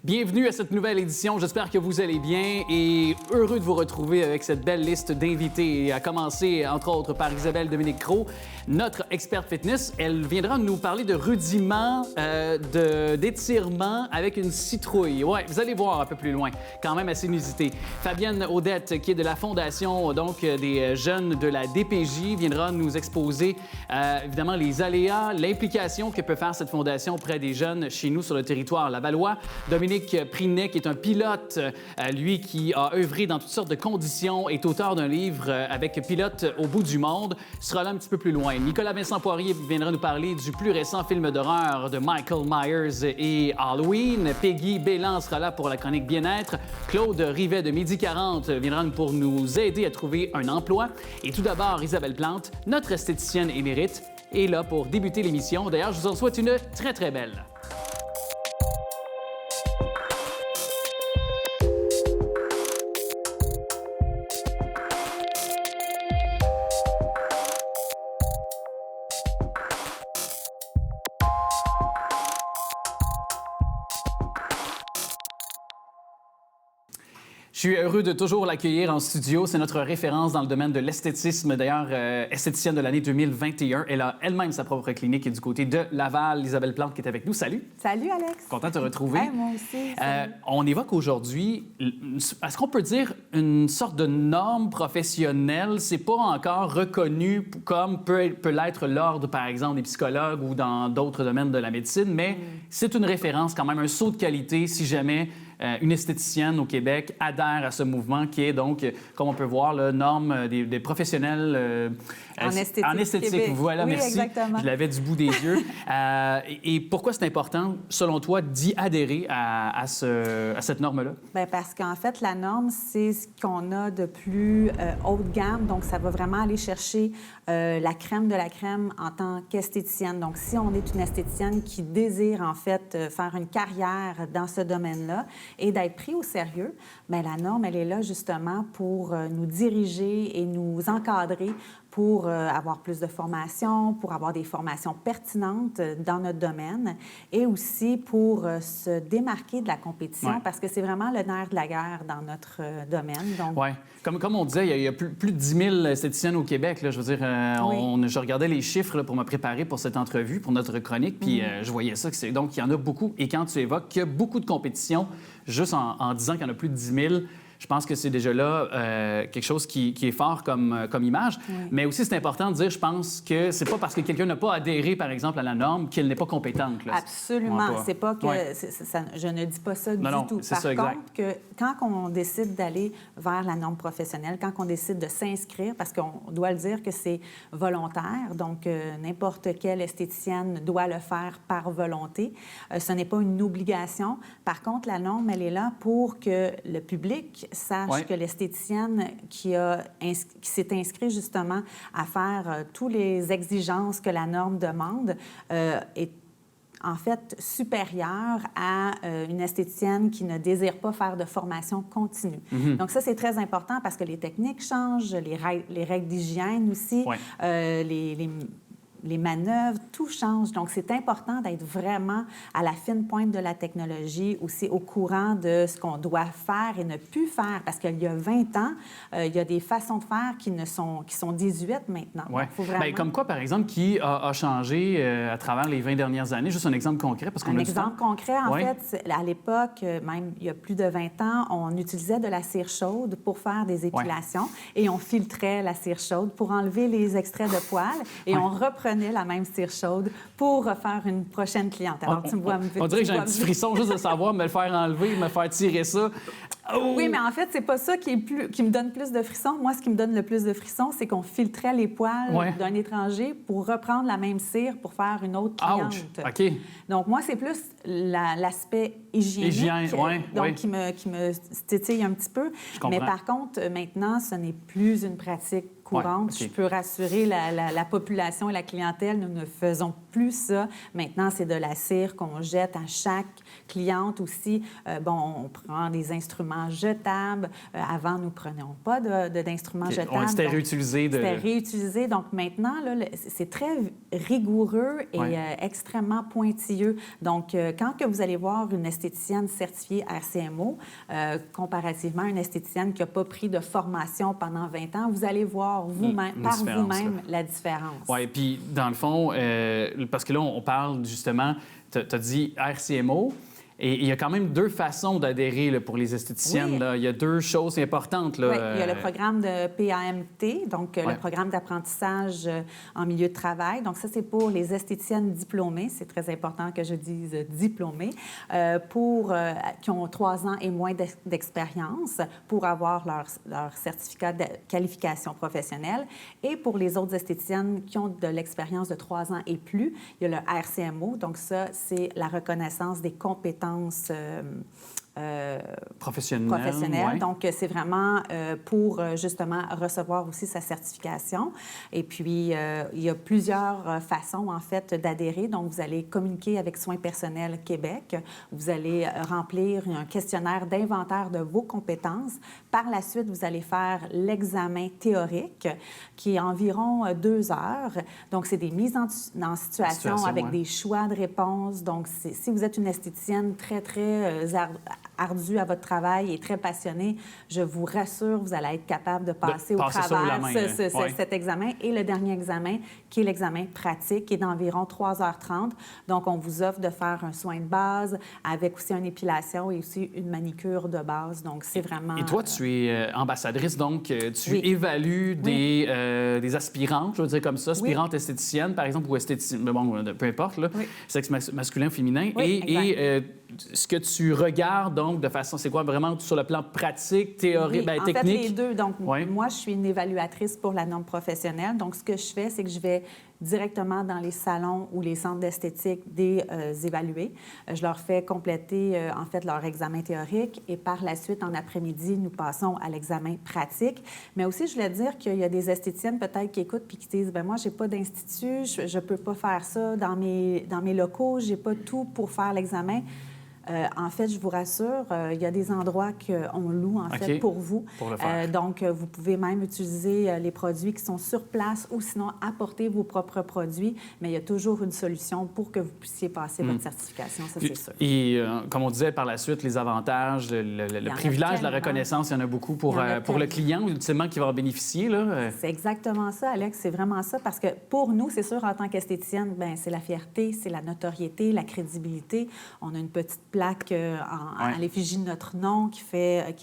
Bienvenue à cette nouvelle édition. J'espère que vous allez bien et heureux de vous retrouver avec cette belle liste d'invités. Et à commencer, entre autres, par Isabelle Dominique-Cros, notre experte fitness. Elle viendra nous parler de rudiments d'étirement avec une citrouille. Ouais, vous allez voir un peu plus loin. Quand même assez inusité. Fabienne Audette, qui est de la Fondation des jeunes de la DPJ, viendra nous exposer évidemment les aléas, l'implication que peut faire cette fondation auprès des jeunes chez nous sur le territoire lavallois. Dominique Prinet, qui est un pilote, lui qui a œuvré dans toutes sortes de conditions, est auteur d'un livre avec Pilote au bout du monde, sera là un petit peu plus loin. Nicolas Vincent Poirier viendra nous parler du plus récent film d'horreur de Michael Myers et Halloween. Peggy Bélan sera là pour la chronique bien-être. Claude Rivet de Midi 40 viendra pour nous aider à trouver un emploi. Et tout d'abord, Isabelle Plante, notre esthéticienne émérite, est là pour débuter l'émission. D'ailleurs, je vous en souhaite une très, très belle. Je suis heureux de toujours l'accueillir en studio. C'est notre référence dans le domaine de l'esthétisme. D'ailleurs, esthéticienne de l'année 2021. Elle a elle-même sa propre clinique du côté de Laval. Isabelle Plante qui est avec nous. Salut. Salut, Alex. Content de te retrouver. Hey, moi aussi. On évoque aujourd'hui, est-ce qu'on peut dire une sorte de norme professionnelle? C'est pas encore reconnu comme peut l'être l'ordre, par exemple, des psychologues ou dans d'autres domaines de la médecine, mais c'est une référence quand même, un saut de qualité si jamais une esthéticienne au Québec adhère à ce mouvement qui est donc, comme on peut voir, la norme des professionnels en esthétique. Voilà, oui, merci. Exactement. Je l'avais du bout des yeux. Et pourquoi c'est important, selon toi, d'y adhérer à cette norme-là? Bien, parce qu'en fait, la norme, c'est ce qu'on a de plus haut de gamme. Donc, ça va vraiment aller chercher la crème de la crème en tant qu'esthéticienne. Donc, si on est une esthéticienne qui désire, en fait, faire une carrière dans ce domaine-là, et d'être pris au sérieux, bien, la norme, elle est là justement pour nous diriger et nous encadrer pour avoir plus de formation, pour avoir des formations pertinentes dans notre domaine et aussi pour se démarquer de la compétition parce que c'est vraiment le nerf de la guerre dans notre domaine. Oui. Comme on disait, il y a plus de 10 000 esthéticiennes au Québec. Là, je veux dire, je regardais les chiffres là, pour me préparer pour cette entrevue, pour notre chronique, puis je voyais ça. Donc, il y en a beaucoup. Et quand tu évoques qu'il y a beaucoup de compétition, juste en disant qu'il y en a plus de 10 000, je pense que c'est déjà là quelque chose qui est fort comme image. Oui. Mais aussi, c'est important de dire, je pense que c'est pas parce que quelqu'un n'a pas adhéré, par exemple, à la norme qu'elle n'est pas compétente. Là. Absolument. C'est pas que... je ne dis pas ça du tout. Par contre, que quand on décide d'aller vers la norme professionnelle, quand on décide de s'inscrire, parce qu'on doit le dire que c'est volontaire, donc n'importe quelle esthéticienne doit le faire par volonté. Ce n'est pas une obligation. Par contre, la norme, elle est là pour que le public sache que l'esthéticienne qui s'est inscrite justement à faire toutes les exigences que la norme demande est en fait supérieure à une esthéticienne qui ne désire pas faire de formation continue. Donc ça, c'est très important parce que les techniques changent, les règles d'hygiène aussi, les manœuvres, tout change. Donc, c'est important d'être vraiment à la fine pointe de la technologie, aussi au courant de ce qu'on doit faire et ne plus faire. Parce qu'il y a 20 ans, il y a des façons de faire qui sont désuètes maintenant. Oui. Vraiment... Bien, comme quoi, par exemple, qui a changé à travers les 20 dernières années? Juste un exemple concret, parce qu'on a exemple concret, en fait, à l'époque, même il y a plus de 20 ans, on utilisait de la cire chaude pour faire des épilations et on filtrait la cire chaude pour enlever les extraits de poils et on reprenait la même cire chaude pour refaire une prochaine cliente. Alors, on dirait que j'ai un petit frisson juste de savoir me le faire enlever, me faire tirer ça. Oh! Oui, mais en fait, c'est pas ça qui me donne plus de frissons. Moi, ce qui me donne le plus de frissons, c'est qu'on filtrait les poils d'un étranger pour reprendre la même cire pour faire une autre cliente. Ouch! OK. Donc, moi, c'est plus l'aspect hygiénique qui me titille un petit peu. Mais par contre, maintenant, ce n'est plus une pratique courante. Ouais, okay. Je peux rassurer la population et la clientèle, nous ne faisons plus ça. Maintenant, c'est de la cire qu'on jette à chaque cliente aussi. On prend des instruments jetables. Avant, nous ne prenions pas d'instruments jetables. C'était réutilisé. C'était réutilisé. Donc maintenant, là, c'est très rigoureux et extrêmement pointilleux. Donc, quand que vous allez voir une esthéticienne certifiée RCMO, comparativement à une esthéticienne qui n'a pas pris de formation pendant 20 ans, vous allez voir vous-même, par vous-même la différence. Oui, puis dans le fond, parce que là, on parle justement, tu as dit RCMO, et il y a quand même 2 façons d'adhérer là, pour les esthéticiennes. Oui. Là. Il y a 2 choses importantes. Là. Oui, il y a le programme de PAMT, donc le programme d'apprentissage en milieu de travail. Donc ça, c'est pour les esthéticiennes diplômées. C'est très important que je dise diplômées, qui ont 3 ans et moins d'expérience pour avoir leur certificat de qualification professionnelle. Et pour les autres esthéticiennes qui ont de l'expérience de 3 ans et plus, il y a le RCMO. Donc ça, c'est la reconnaissance des compétences professionnelle. Ouais. Donc, c'est vraiment pour, justement, recevoir aussi sa certification. Et puis, il y a plusieurs façons, en fait, d'adhérer. Donc, vous allez communiquer avec Soins personnels Québec. Vous allez remplir un questionnaire d'inventaire de vos compétences. Par la suite, vous allez faire l'examen théorique, qui est environ 2 heures. Donc, c'est des mises en situation avec des choix de réponses. Donc, si vous êtes une esthéticienne très, très ardue à votre travail et très passionnée, je vous rassure, vous allez être capable de passer au travers cet examen. Et le dernier examen, qui est l'examen pratique, qui est d'environ 3h30. Donc, on vous offre de faire un soin de base avec aussi une épilation et aussi une manicure de base. Donc, c'est vraiment... Et toi, tu es ambassadrice, donc tu évalues des aspirantes, je veux dire comme ça, aspirantes esthéticiennes, par exemple, ou esthéticiennes, bon, peu importe, là, sexe masculin, féminin. Et ce que tu regardes, donc, de façon, c'est quoi, vraiment sur le plan pratique, théorique, technique? En fait, les deux. Donc, moi, je suis une évaluatrice pour la norme professionnelle. Donc, ce que je fais, c'est que je vais directement dans les salons ou les centres d'esthétique des évalués. Je leur fais compléter, en fait, leur examen théorique et par la suite, en après-midi, nous passons à l'examen pratique. Mais aussi, je voulais dire qu'il y a des esthéticiennes peut-être qui écoutent puis qui disent, bien, moi, j'ai pas d'institut, je peux pas faire ça dans mes locaux, j'ai pas tout pour faire l'examen. En fait, je vous rassure, il y a des endroits qu'on loue, en fait, pour vous. Pour le faire. Donc, vous pouvez même utiliser les produits qui sont sur place ou sinon apporter vos propres produits, mais il y a toujours une solution pour que vous puissiez passer votre certification, ça, c'est sûr. Et comme on disait par la suite, les avantages, le privilège, la reconnaissance, il y en a beaucoup pour le client, ultimement, qui va en bénéficier. Là. C'est exactement ça, Alex, c'est vraiment ça, parce que pour nous, c'est sûr, en tant qu'esthéticienne, bien, c'est la fierté, c'est la notoriété, la crédibilité. On a une petite plaque à l'effigie de notre nom qui fait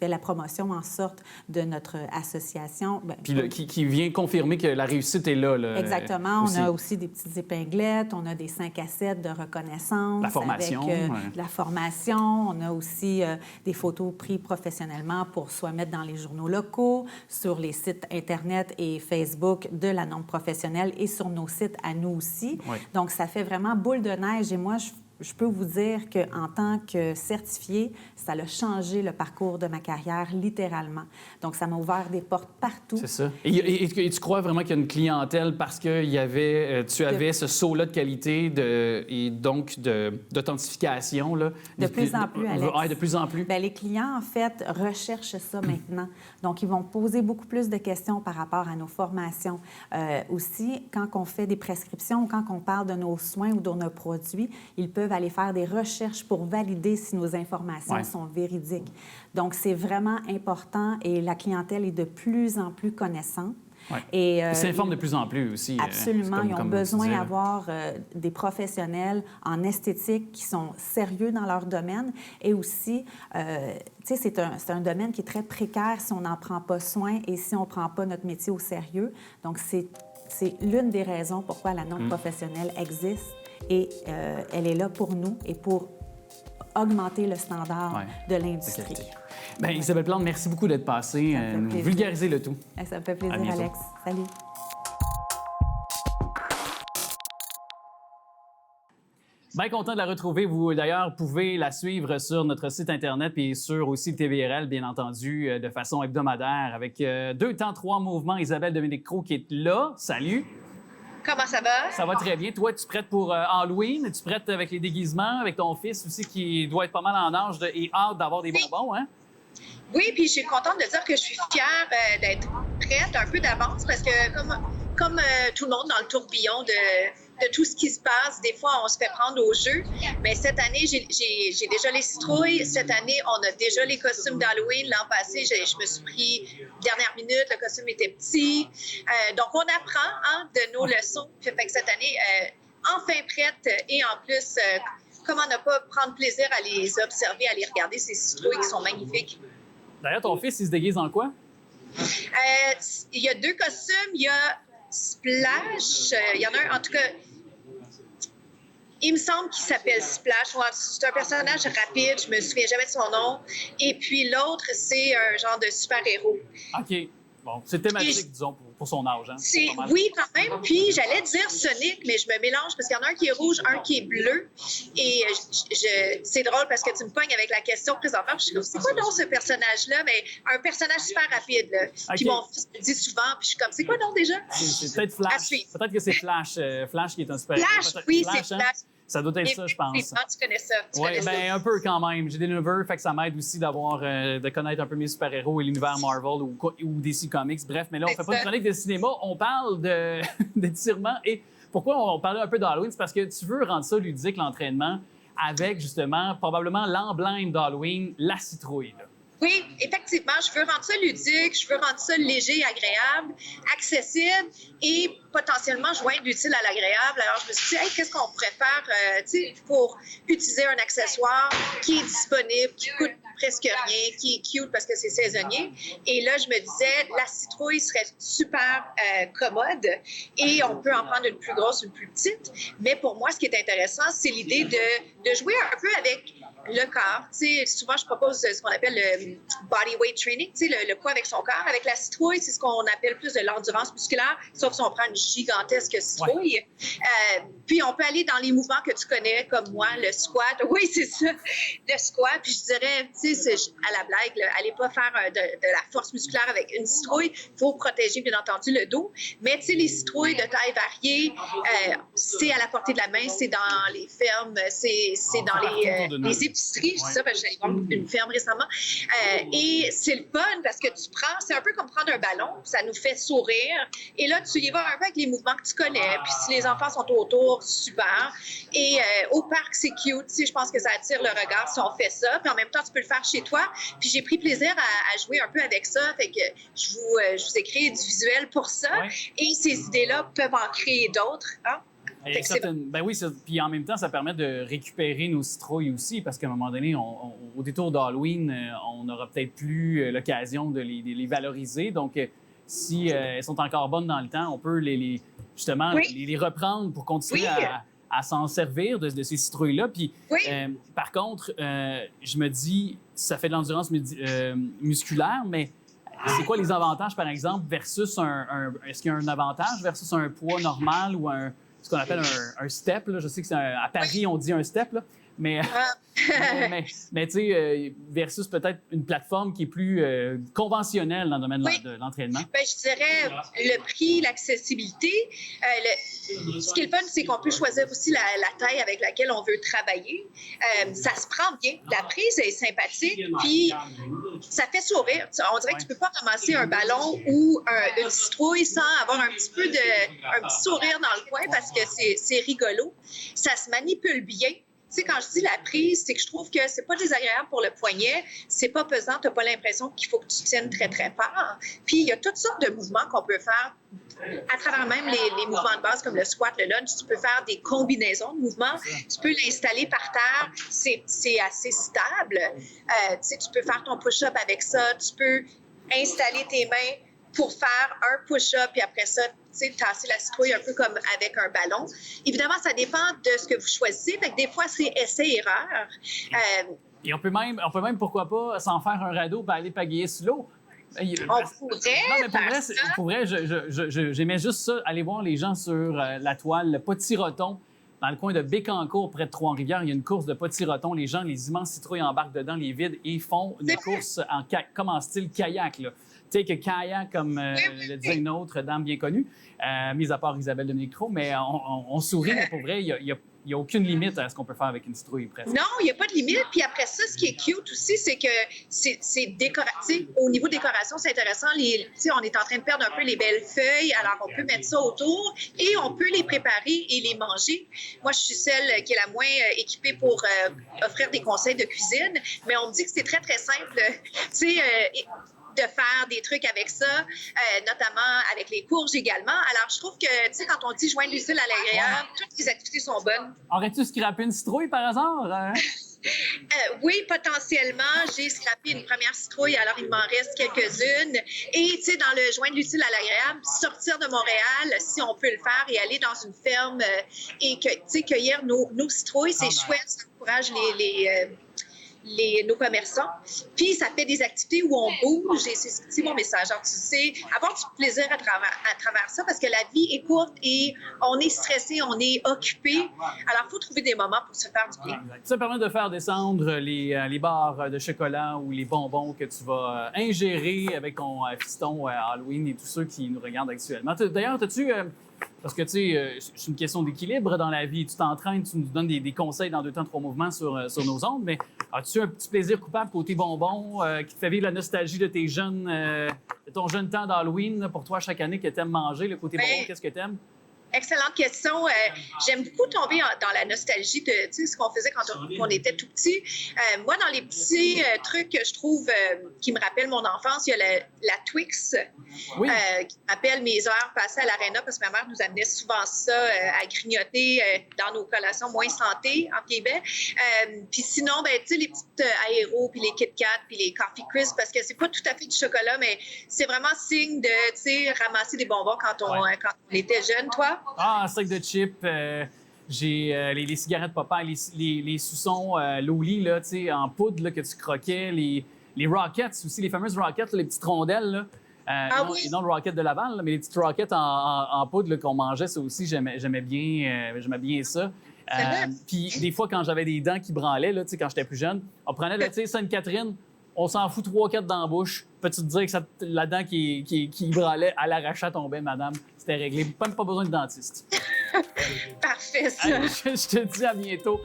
la promotion en sorte de notre association. Bien, puis qui vient confirmer que la réussite est là. Exactement. Aussi. On a aussi des petites épinglettes, on a des 5 à 7 de reconnaissance. La formation. Avec la formation. On a aussi des photos prises professionnellement pour soit mettre dans les journaux locaux, sur les sites Internet et Facebook de la norme professionnelle et sur nos sites à nous aussi. Oui. Donc, ça fait vraiment boule de neige. Et moi, je peux vous dire qu'en tant que certifiée, ça a changé le parcours de ma carrière, littéralement. Donc, ça m'a ouvert des portes partout. C'est ça. Et tu crois vraiment qu'il y a une clientèle parce que tu avais ce saut-là de qualité et donc d'authentification? Là, de plus en plus, Alex. De plus en plus? Bien, les clients, en fait, recherchent ça maintenant. Donc, ils vont poser beaucoup plus de questions par rapport à nos formations. Aussi, quand on fait des prescriptions, quand on parle de nos soins ou de nos produits, ils peuvent aller faire des recherches pour valider si nos informations sont véridiques. Donc, c'est vraiment important et la clientèle est de plus en plus connaissante. Ouais. Et ils s'informent de plus en plus aussi. Absolument. Ils ont besoin d'avoir des professionnels en esthétique qui sont sérieux dans leur domaine. Et aussi, tu sais, c'est un domaine qui est très précaire si on n'en prend pas soin et si on ne prend pas notre métier au sérieux. Donc, c'est l'une des raisons pourquoi la norme professionnelle existe. Et elle est là pour nous et pour augmenter le standard de l'industrie. Bien, Isabelle Plante, merci beaucoup d'être passée, nous vulgariser le tout. Ça me fait plaisir, Alex. Salut. Bien content de la retrouver. Vous, d'ailleurs, pouvez la suivre sur notre site Internet et sur aussi le TVRL, bien entendu, de façon hebdomadaire, avec 2 temps, 3 mouvements. Isabelle Dominique-Crowe qui est là. Salut! Comment ça va? Ça va très bien. Toi, tu es prête pour Halloween? Es-tu prête avec les déguisements, avec ton fils aussi qui doit être pas mal en âge et hâte d'avoir des bonbons, hein? Oui, puis je suis contente de dire que je suis fière d'être prête un peu d'avance parce que comme tout le monde dans le tourbillon de tout ce qui se passe, des fois, on se fait prendre au jeu. Mais cette année, j'ai déjà les citrouilles. Cette année, on a déjà les costumes d'Halloween. L'an passé, je me suis pris dernière minute. Le costume était petit. Donc, on apprend de nos leçons. Fait que cette année, enfin prête. Et en plus, comment ne pas prendre plaisir à les observer, à les regarder, ces citrouilles qui sont magnifiques. D'ailleurs, ton fils, il se déguise en quoi? Il y a 2 costumes. Il y a Splash. Il y en a un, en tout cas, il me semble qu'il s'appelle Splash. C'est un personnage rapide, je me souviens jamais de son nom. Et puis l'autre, c'est un genre de super-héros. OK. Bon, c'est thématique, disons, pour son âge. Hein? Oui, quand même. Puis j'allais dire Sonic, mais je me mélange parce qu'il y en a un qui est rouge, un qui est bleu. Et c'est drôle parce que tu me pognes avec la question présentement. Puis je suis comme, c'est quoi donc ce personnage-là? Mais un personnage super rapide. Là. Okay. Puis mon fils me dit souvent, puis je suis comme, c'est quoi donc déjà? C'est peut-être Flash. Peut-être que c'est Flash. Flash qui est un super. Flash, oui, Flash, c'est Flash. Ça doit être ça, je pense. Tu connais ça. Oui, bien, un peu quand même. J'ai des neveux, fait que ça m'aide aussi de connaître un peu mes super-héros et l'univers Marvel ou DC Comics. Bref, mais là, on ne fait pas de chronique de cinéma, on parle d'étirement. Et pourquoi on parlait un peu d'Halloween? C'est parce que tu veux rendre ça ludique, l'entraînement, avec justement, probablement l'emblème d'Halloween, la citrouille. Là. Oui, effectivement, je veux rendre ça ludique, je veux rendre ça léger, agréable, accessible et potentiellement joindre l'utile à l'agréable. Alors, je me suis dit, hey, qu'est-ce qu'on pourrait faire pour utiliser un accessoire qui est disponible, qui coûte presque rien, qui est cute parce que c'est saisonnier. Et là, je me disais, la citrouille serait super commode et on peut en prendre une plus grosse, une plus petite. Mais pour moi, ce qui est intéressant, c'est l'idée de jouer un peu avec le corps. Souvent, je propose ce qu'on appelle le body weight training, le poids avec son corps. Avec la citrouille, c'est ce qu'on appelle plus de l'endurance musculaire, sauf si on prend une gigantesque citrouille. Ouais. Puis, on peut aller dans les mouvements que tu connais, comme moi, le squat. Oui, c'est ça, le squat. Puis, je dirais, à la blague, là, allez pas faire de la force musculaire avec une citrouille. Il faut protéger, bien entendu, le dos. Mais, les citrouilles de taille variée, c'est à la portée de la main, c'est dans les fermes, c'est dans les épiceries, je sais ça, parce que j'allais voir une ferme récemment. Et c'est le fun parce que tu prends, c'est un peu comme prendre un ballon, ça nous fait sourire. Et là, tu y vas un peu avec les mouvements que tu connais. Puis si les enfants sont autour, super. Et au parc, c'est cute. Je pense que ça attire le regard si on fait ça. Puis en même temps, tu peux le faire chez toi. Puis j'ai pris plaisir à jouer un peu avec ça. Fait que je vous ai créé du visuel pour ça. Ouais. Et ces idées-là peuvent en créer d'autres. Hein? Ben oui, puis en même temps, ça permet de récupérer nos citrouilles aussi, parce qu'à un moment donné, au détour d'Halloween, on n'aura peut-être plus l'occasion de les valoriser. Donc, si elles sont encore bonnes dans le temps, on peut justement les reprendre pour continuer à s'en servir de ces citrouilles-là. Puis, par contre, je me dis, ça fait de l'endurance musculaire, mais c'est quoi les avantages, par exemple, versus est-ce qu'il y a un avantage versus un poids normal ou ce qu'on appelle un step, là. Je sais que à Paris, on dit un step, là. Mais tu sais, versus peut-être une plateforme qui est plus conventionnelle dans le domaine de l'entraînement. Bien, je dirais le prix, l'accessibilité. Ce qui est le fun, c'est qu'on peut choisir aussi la taille avec laquelle on veut travailler. Ça se prend bien. La prise est sympathique, puis ça fait sourire. On dirait que tu peux pas ramasser un ballon ou une citrouille sans avoir un petit sourire dans le coin parce que c'est rigolo. Ça se manipule bien. Tu sais, quand je dis la prise, c'est que je trouve que c'est pas désagréable pour le poignet, c'est pas pesant, t'as pas l'impression qu'il faut que tu tiennes très, très fort. Puis, il y a toutes sortes de mouvements qu'on peut faire à travers même les mouvements de base comme le squat, le lunge. Tu peux faire des combinaisons de mouvements. Tu peux l'installer par terre. C'est assez stable. Tu sais, tu peux faire ton push-up avec ça. Tu peux installer tes mains pour faire un push-up, puis après ça, tu sais, tasser la citrouille un peu comme avec un ballon. Évidemment, ça dépend de ce que vous choisissez. Fait que des fois, c'est essai-erreur. Et on peut même, pourquoi pas, s'en faire un radeau pour aller pagayer sur l'eau. On pourrait, pour vrai, j'aimais juste ça, aller voir les gens sur la toile, le petit roton dans le coin de Bécancour, près de Trois-Rivières, il y a une course de petits rotons. Les gens, les immenses citrouilles embarquent dedans, les vides, et font une course comme en style kayak, là. Take a kayak, comme le disait une autre dame bien connue, mis à part Isabelle Dominique-Croc, mais on sourit, mais pour vrai, il n'y a aucune limite à ce qu'on peut faire avec une citrouille, presque. Non, il n'y a pas de limite. Puis après ça, ce qui est cute aussi, c'est que c'est décoratif. Au niveau décoration, c'est intéressant. On est en train de perdre un peu les belles feuilles, alors on peut mettre ça autour et on peut les préparer et les manger. Moi, je suis celle qui est la moins équipée pour offrir des conseils de cuisine, mais on me dit que c'est très, très simple. De faire des trucs avec ça, notamment avec les courges également. Alors, je trouve que, quand on dit joindre l'utile à l'agréable, toutes les activités sont bonnes. Aurais-tu scrappé une citrouille par hasard? Oui, potentiellement. J'ai scrappé une première citrouille, alors il m'en reste quelques-unes. Et, dans le joindre l'utile à l'agréable, sortir de Montréal, si on peut le faire, et aller dans une ferme et cueillir nos citrouilles, c'est chouette, ça encourage nos commerçants. Puis, ça fait des activités où on bouge et c'est mon message. Alors, avoir du plaisir à travers ça parce que la vie est courte et on est stressé, on est occupé. Alors, il faut trouver des moments pour se faire du bien. Ça permet de faire descendre les barres de chocolat ou les bonbons que tu vas ingérer avec ton fiston Halloween et tous ceux qui nous regardent actuellement. D'ailleurs, as-tu... Parce que, c'est une question d'équilibre dans la vie. Tu t'entraînes, tu nous donnes des conseils dans 2 temps 3 mouvements sur nos ondes, mais as-tu un petit plaisir coupable côté bonbons qui te fait vivre la nostalgie de de ton jeune temps d'Halloween pour toi chaque année que tu aimes manger, le côté bonbons, qu'est-ce que tu aimes? Excellente question. J'aime beaucoup tomber dans la nostalgie de ce qu'on faisait quand on était tout petit. Moi, dans les petits trucs que je trouve qui me rappellent mon enfance, il y a la Twix qui me rappelle mes heures passées à l'Arena parce que ma mère nous amenait souvent ça à grignoter dans nos collations moins santé, en guillemets. Puis sinon, les petites aéros, puis les Kit Kat, puis les Coffee Crisp, parce que c'est pas tout à fait du chocolat, mais c'est vraiment signe de ramasser des bonbons quand on était jeune. Toi? Ah, un sac de chips. J'ai les cigarettes Popeye, les suçons Loli, là, en poudre là, que tu croquais. Les Rockets aussi, les fameuses Rockets, là, les petites rondelles. Là. Non le Rocket de Laval, là, mais les petites Rockets en poudre là, qu'on mangeait, ça aussi, j'aimais bien ça. Puis des fois, quand j'avais des dents qui branlaient, là, quand j'étais plus jeune, on prenait la Sainte-Catherine, on s'en fout 3-4 dans la bouche. Peux-tu te dire que la dent qui branlait, à l'arrachat tombait, madame? C'était réglé. Même pas besoin de dentiste. Parfait, ça. Je te dis à bientôt.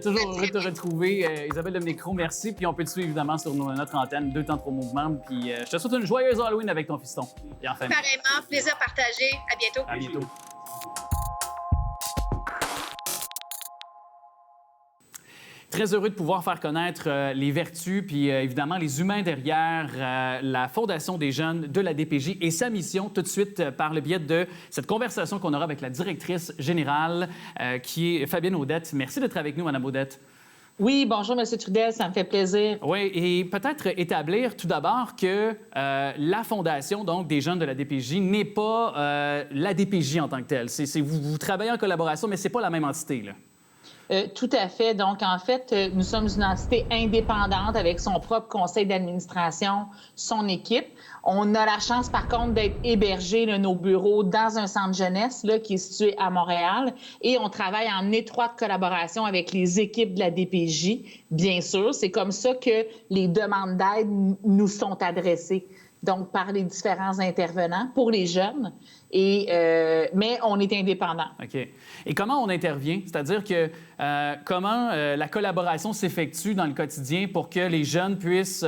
Toujours heureux de te retrouver. Isabelle Dominique-Croc, merci. Puis on peut te suivre évidemment sur notre antenne, 2 temps 3 mouvements. Puis je te souhaite une joyeuse Halloween avec ton fiston. Et enfin, pareillement, plaisir partagé. À bientôt. À bientôt. Très heureux de pouvoir faire connaître les vertus puis évidemment les humains derrière la Fondation des jeunes de la DPJ et sa mission tout de suite par le biais de cette conversation qu'on aura avec la directrice générale qui est Fabienne Audette. Merci d'être avec nous, Mme Audette. Oui, bonjour, M. Trudel, ça me fait plaisir. Oui, et peut-être établir tout d'abord que la Fondation donc, des jeunes de la DPJ n'est pas la DPJ en tant que telle. Vous travaillez en collaboration, mais c'est pas la même entité, là. Tout à fait. Donc, en fait, nous sommes une entité indépendante avec son propre conseil d'administration, son équipe. On a la chance, par contre, d'être hébergés, nos bureaux, dans un centre jeunesse là, qui est situé à Montréal. Et on travaille en étroite collaboration avec les équipes de la DPJ, bien sûr. C'est comme ça que les demandes d'aide nous sont adressées. Donc, par les différents intervenants pour les jeunes. Mais on est indépendant. OK. Et comment on intervient? C'est-à-dire que comment la collaboration s'effectue dans le quotidien pour que les jeunes puissent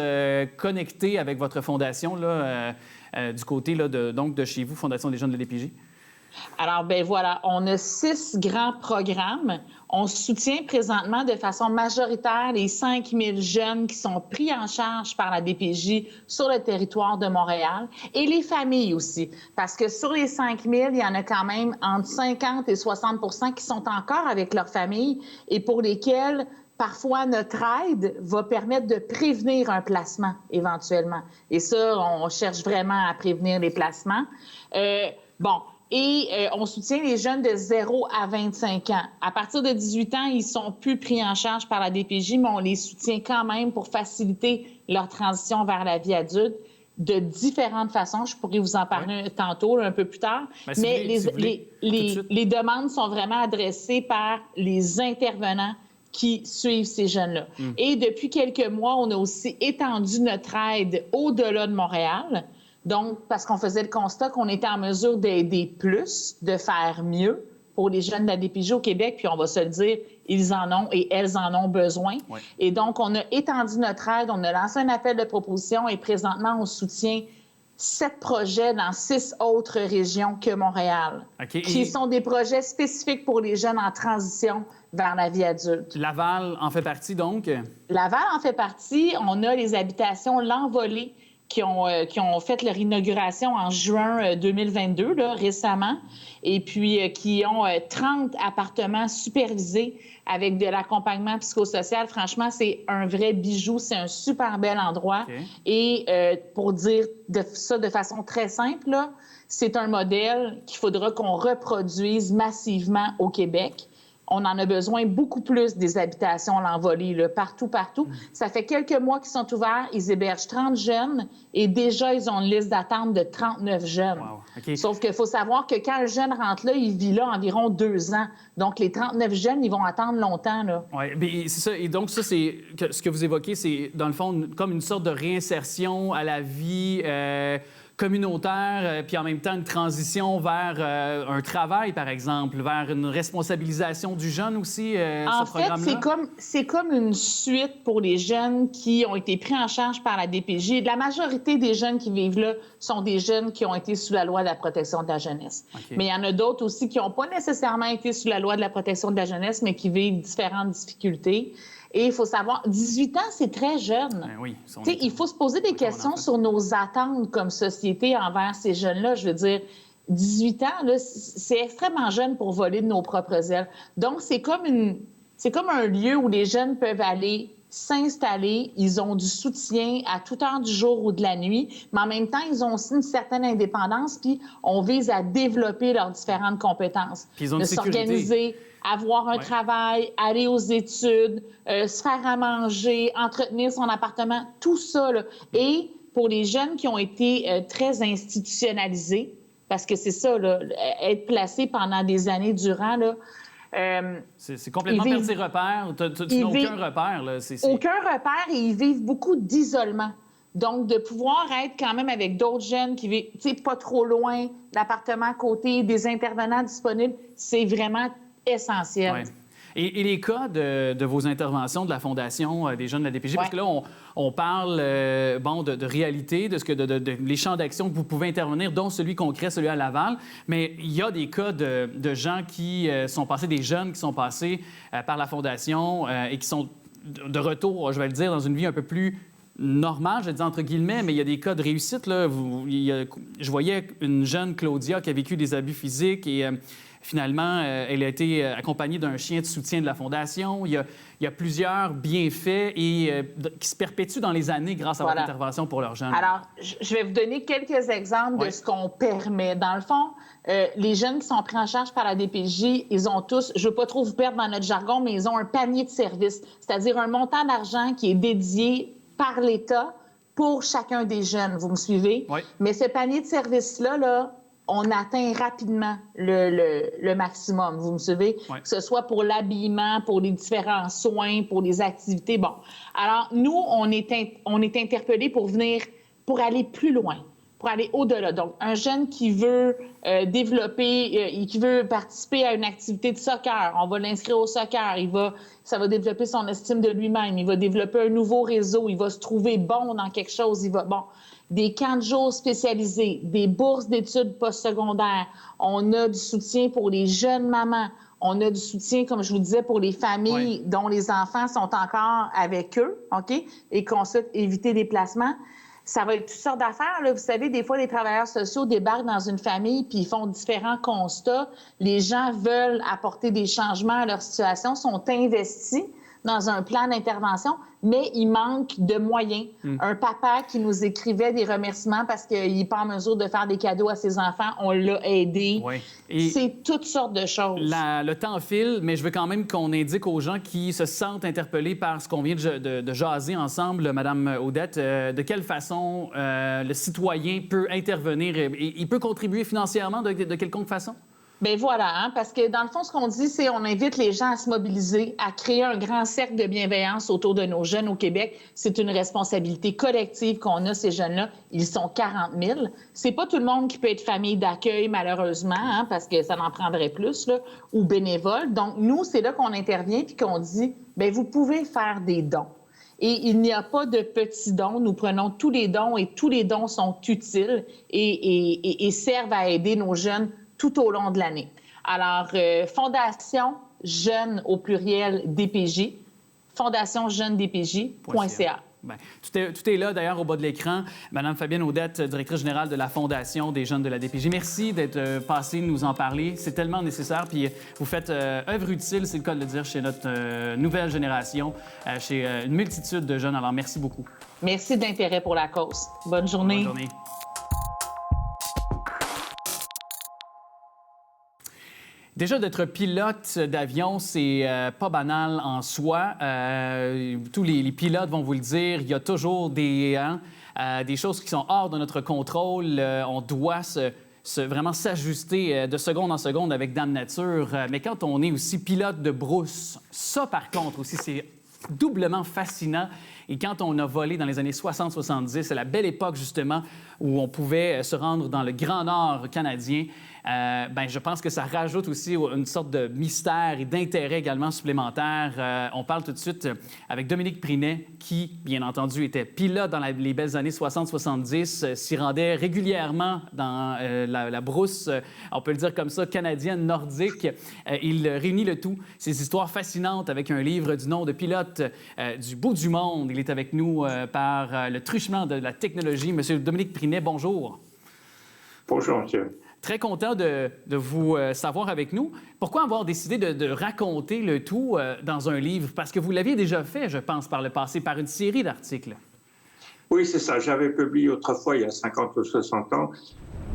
connecter avec votre fondation là, du côté là, de chez vous, Fondation des jeunes de la DPJ? Alors, bien voilà, on a 6 grands programmes. On soutient présentement de façon majoritaire les 5000 jeunes qui sont pris en charge par la DPJ sur le territoire de Montréal et les familles aussi. Parce que sur les 5000, il y en a quand même entre 50 et 60 % qui sont encore avec leur famille et pour lesquels parfois, notre aide va permettre de prévenir un placement éventuellement. Et ça, on cherche vraiment à prévenir les placements. On soutient les jeunes de 0 à 25 ans. À partir de 18 ans, ils ne sont plus pris en charge par la DPJ, mais on les soutient quand même pour faciliter leur transition vers la vie adulte. de différentes façons. Je pourrais vous en parler tantôt, un peu plus tard. Mais les demandes sont vraiment adressées par les intervenants qui suivent ces jeunes-là. Et depuis quelques mois, on a aussi étendu notre aide au-delà de Montréal. Donc, parce qu'on faisait le constat qu'on était en mesure d'aider plus, de faire mieux pour les jeunes de la DPJ au Québec, puis on va se le dire, ils en ont et elles en ont besoin. Oui. Et donc, on a étendu notre aide, on a lancé un appel de proposition et présentement, on soutient 7 projets dans 6 autres régions que Montréal, qui sont des projets spécifiques pour les jeunes en transition vers la vie adulte. Laval en fait partie, donc? Laval en fait partie. On a les habitations L'Envolée qui ont fait leur inauguration en juin 2022, là, récemment, et puis qui ont 30 appartements supervisés avec de l'accompagnement psychosocial. Franchement, c'est un vrai bijou, c'est un super bel endroit. Et pour dire ça de façon très simple, là, c'est un modèle qu'il faudra qu'on reproduise massivement au Québec. On en a besoin beaucoup plus des habitations L'Envolée, là, partout. Ça fait quelques mois qu'ils sont ouverts. Ils hébergent 30 jeunes et déjà, ils ont une liste d'attente de 39 jeunes. Wow. Sauf qu'il faut savoir que quand le jeune rentre là, il vit là environ 2 ans. Donc, les 39 jeunes, ils vont attendre longtemps. Oui, c'est ça. Et donc, ça, c'est ce que vous évoquez, c'est, dans le fond, comme une sorte de réinsertion à la vie communautaire, puis en même temps une transition vers un travail, par exemple, vers une responsabilisation du jeune aussi, ce programme-là? En fait, c'est comme une suite pour les jeunes qui ont été pris en charge par la DPJ. La majorité des jeunes qui vivent là sont des jeunes qui ont été sous la loi de la protection de la jeunesse. Mais il y en a d'autres aussi qui n'ont pas nécessairement été sous la loi de la protection de la jeunesse, mais qui vivent différentes difficultés. Et il faut savoir, 18 ans, c'est très jeune. Oui, il faut se poser des questions sur nos attentes comme société envers ces jeunes-là. Je veux dire, 18 ans, là, c'est extrêmement jeune pour voler de nos propres ailes. Donc, c'est comme un lieu où les jeunes peuvent aller s'installer. Ils ont du soutien à toute heure du jour ou de la nuit, mais en même temps, ils ont aussi une certaine indépendance, puis on vise à développer leurs différentes compétences. Puis ils ont une sécurité. S'organiser, avoir un travail, aller aux études, se faire à manger, entretenir son appartement, tout ça, là. Et pour les jeunes qui ont été très institutionnalisés, parce que c'est ça, là, être placé pendant des années durant, là, c'est complètement perdre ses repères. Tu n'as aucun repère. Là. Aucun repère et ils vivent beaucoup d'isolement. Donc, de pouvoir être quand même avec d'autres jeunes qui vivent, tu sais, pas trop loin, l'appartement à côté, des intervenants disponibles, c'est vraiment essentiel. Ouais. Et les cas de vos interventions de la Fondation des jeunes de la DPJ, parce que là, on parle de réalité, de les champs d'action que vous pouvez intervenir, dont celui concret, celui à Laval, mais il y a des cas de gens qui sont passés, des jeunes qui sont passés par la Fondation et qui sont de retour, je vais le dire, dans une vie un peu plus normale, je vais dire entre guillemets, mais il y a des cas de réussite. Là. Je voyais une jeune Claudia qui a vécu des abus physiques et... Finalement, elle a été accompagnée d'un chien de soutien de la Fondation. Il y a plusieurs bienfaits qui se perpétuent dans les années grâce à votre intervention pour leurs jeunes. Alors, je vais vous donner quelques exemples de ce qu'on permet. Dans le fond, les jeunes qui sont pris en charge par la DPJ, ils ont tous, je ne veux pas trop vous perdre dans notre jargon, mais ils ont un panier de services, c'est-à-dire un montant d'argent qui est dédié par l'État pour chacun des jeunes. Vous me suivez? Oui. Mais ce panier de services-là, là, on atteint rapidement le maximum, vous me suivez? Oui. Que ce soit pour l'habillement, pour les différents soins, pour les activités. Bon. Alors, nous, on est interpellés pour aller plus loin, pour aller au-delà. Donc, un jeune qui veut qui veut participer à une activité de soccer, on va l'inscrire au soccer, ça va développer son estime de lui-même, il va développer un nouveau réseau, il va se trouver bon dans quelque chose, des camps de jour spécialisés, des bourses d'études postsecondaires. On a du soutien pour les jeunes mamans. On a du soutien, comme je vous disais, pour les familles dont les enfants sont encore avec eux, OK? Et qu'on souhaite éviter des placements. Ça va être toutes sortes d'affaires. Là. Vous savez, des fois, les travailleurs sociaux débarquent dans une famille puis ils font différents constats. Les gens veulent apporter des changements à leur situation, sont investis. dans un plan d'intervention, mais il manque de moyens. Un papa qui nous écrivait des remerciements parce qu'il n'est pas en mesure de faire des cadeaux à ses enfants, on l'a aidé. Oui. Et c'est toutes sortes de choses. Le temps file, mais je veux quand même qu'on indique aux gens qui se sentent interpellés par ce qu'on vient de jaser ensemble, Mme Audette, de quelle façon le citoyen peut intervenir et il peut contribuer financièrement de quelconque façon? Bien voilà, hein, parce que dans le fond, ce qu'on dit, c'est on invite les gens à se mobiliser, à créer un grand cercle de bienveillance autour de nos jeunes au Québec. C'est une responsabilité collective qu'on a, ces jeunes-là. Ils sont 40 000. C'est pas tout le monde qui peut être famille d'accueil, malheureusement, hein, parce que ça en prendrait plus, là, ou bénévole. Donc, nous, c'est là qu'on intervient puis qu'on dit, bien, vous pouvez faire des dons. Et il n'y a pas de petits dons. Nous prenons tous les dons et tous les dons sont utiles et servent à aider nos jeunes tout au long de l'année. Alors, Fondation Jeunes au pluriel DPJ, fondationdjeunedpj.ca. Bien, tout est là, d'ailleurs, au bas de l'écran. Madame Fabienne Audette, directrice générale de la Fondation des jeunes de la DPJ. Merci d'être passée nous en parler. C'est tellement nécessaire. Puis vous faites œuvre utile, c'est le cas de le dire, chez notre nouvelle génération, chez une multitude de jeunes. Alors, merci beaucoup. Merci de l'intérêt pour la cause. Bonne journée. Bonne journée. Déjà, d'être pilote d'avion, c'est pas banal en soi. Tous les pilotes vont vous le dire. Il y a toujours des choses qui sont hors de notre contrôle. On doit vraiment s'ajuster de seconde en seconde avec Dame Nature. Mais quand on est aussi pilote de brousse, ça, par contre, aussi, c'est doublement fascinant. Et quand on a volé dans les années 60-70, c'est la belle époque, justement, où on pouvait se rendre dans le Grand Nord canadien, je pense que ça rajoute aussi une sorte de mystère et d'intérêt également supplémentaire. On parle tout de suite avec Dominique Prinet, qui, bien entendu, était pilote dans les belles années 60-70, s'y rendait régulièrement dans la brousse, on peut le dire comme ça, canadienne, nordique. Il réunit le tout, ces histoires fascinantes avec un livre du nom de Pilote du bout du monde. Il est avec nous par le truchement de la technologie. Monsieur Dominique Prinet, bonjour. Bonjour, monsieur. Très content de vous savoir avec nous. Pourquoi avoir décidé de raconter le tout dans un livre? Parce que vous l'aviez déjà fait, je pense, par le passé, par une série d'articles. Oui, c'est ça. J'avais publié autrefois, il y a 50 ou 60 ans,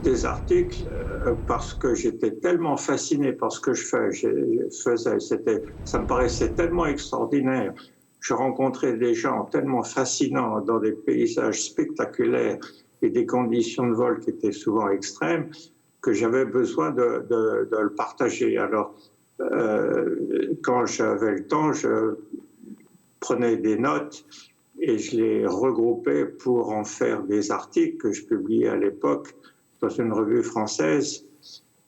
des articles parce que j'étais tellement fasciné par ce que je faisais. Ça me paraissait tellement extraordinaire. Je rencontrais des gens tellement fascinants dans des paysages spectaculaires et des conditions de vol qui étaient souvent extrêmes que j'avais besoin de le partager. Alors, quand j'avais le temps, je prenais des notes et je les regroupais pour en faire des articles que je publiais à l'époque dans une revue française.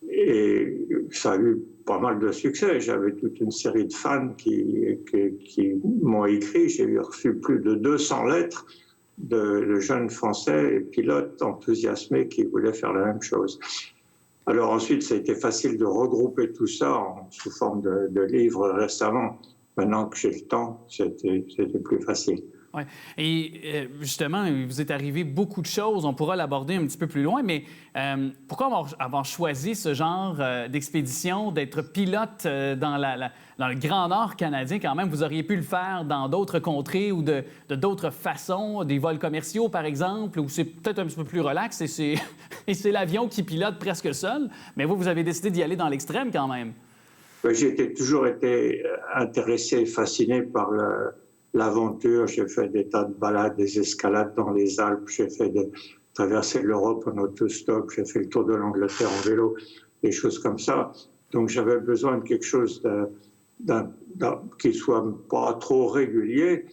Et ça a eu pas mal de succès. J'avais toute une série de fans qui m'ont écrit. J'ai reçu plus de 200 lettres de jeunes Français et pilotes enthousiasmés qui voulaient faire la même chose. Alors ensuite, ça a été facile de regrouper tout ça sous forme de livres récemment. Maintenant que j'ai le temps, c'était plus facile. Oui. Et justement, il vous est arrivé beaucoup de choses. On pourra l'aborder un petit peu plus loin, mais pourquoi avoir choisi ce genre d'expédition, d'être pilote dans le Grand Nord canadien quand même? Vous auriez pu le faire dans d'autres contrées ou de d'autres façons, des vols commerciaux, par exemple, où c'est peut-être un petit peu plus relax et c'est l'avion qui pilote presque seul. Mais vous avez décidé d'y aller dans l'extrême quand même. J'ai toujours été intéressé, fasciné par l'aventure. J'ai fait des tas de balades, des escalades dans les Alpes. J'ai fait traverser l'Europe en autostop. J'ai fait le tour de l'Angleterre en vélo, des choses comme ça. Donc j'avais besoin de quelque chose qui soit pas trop régulier.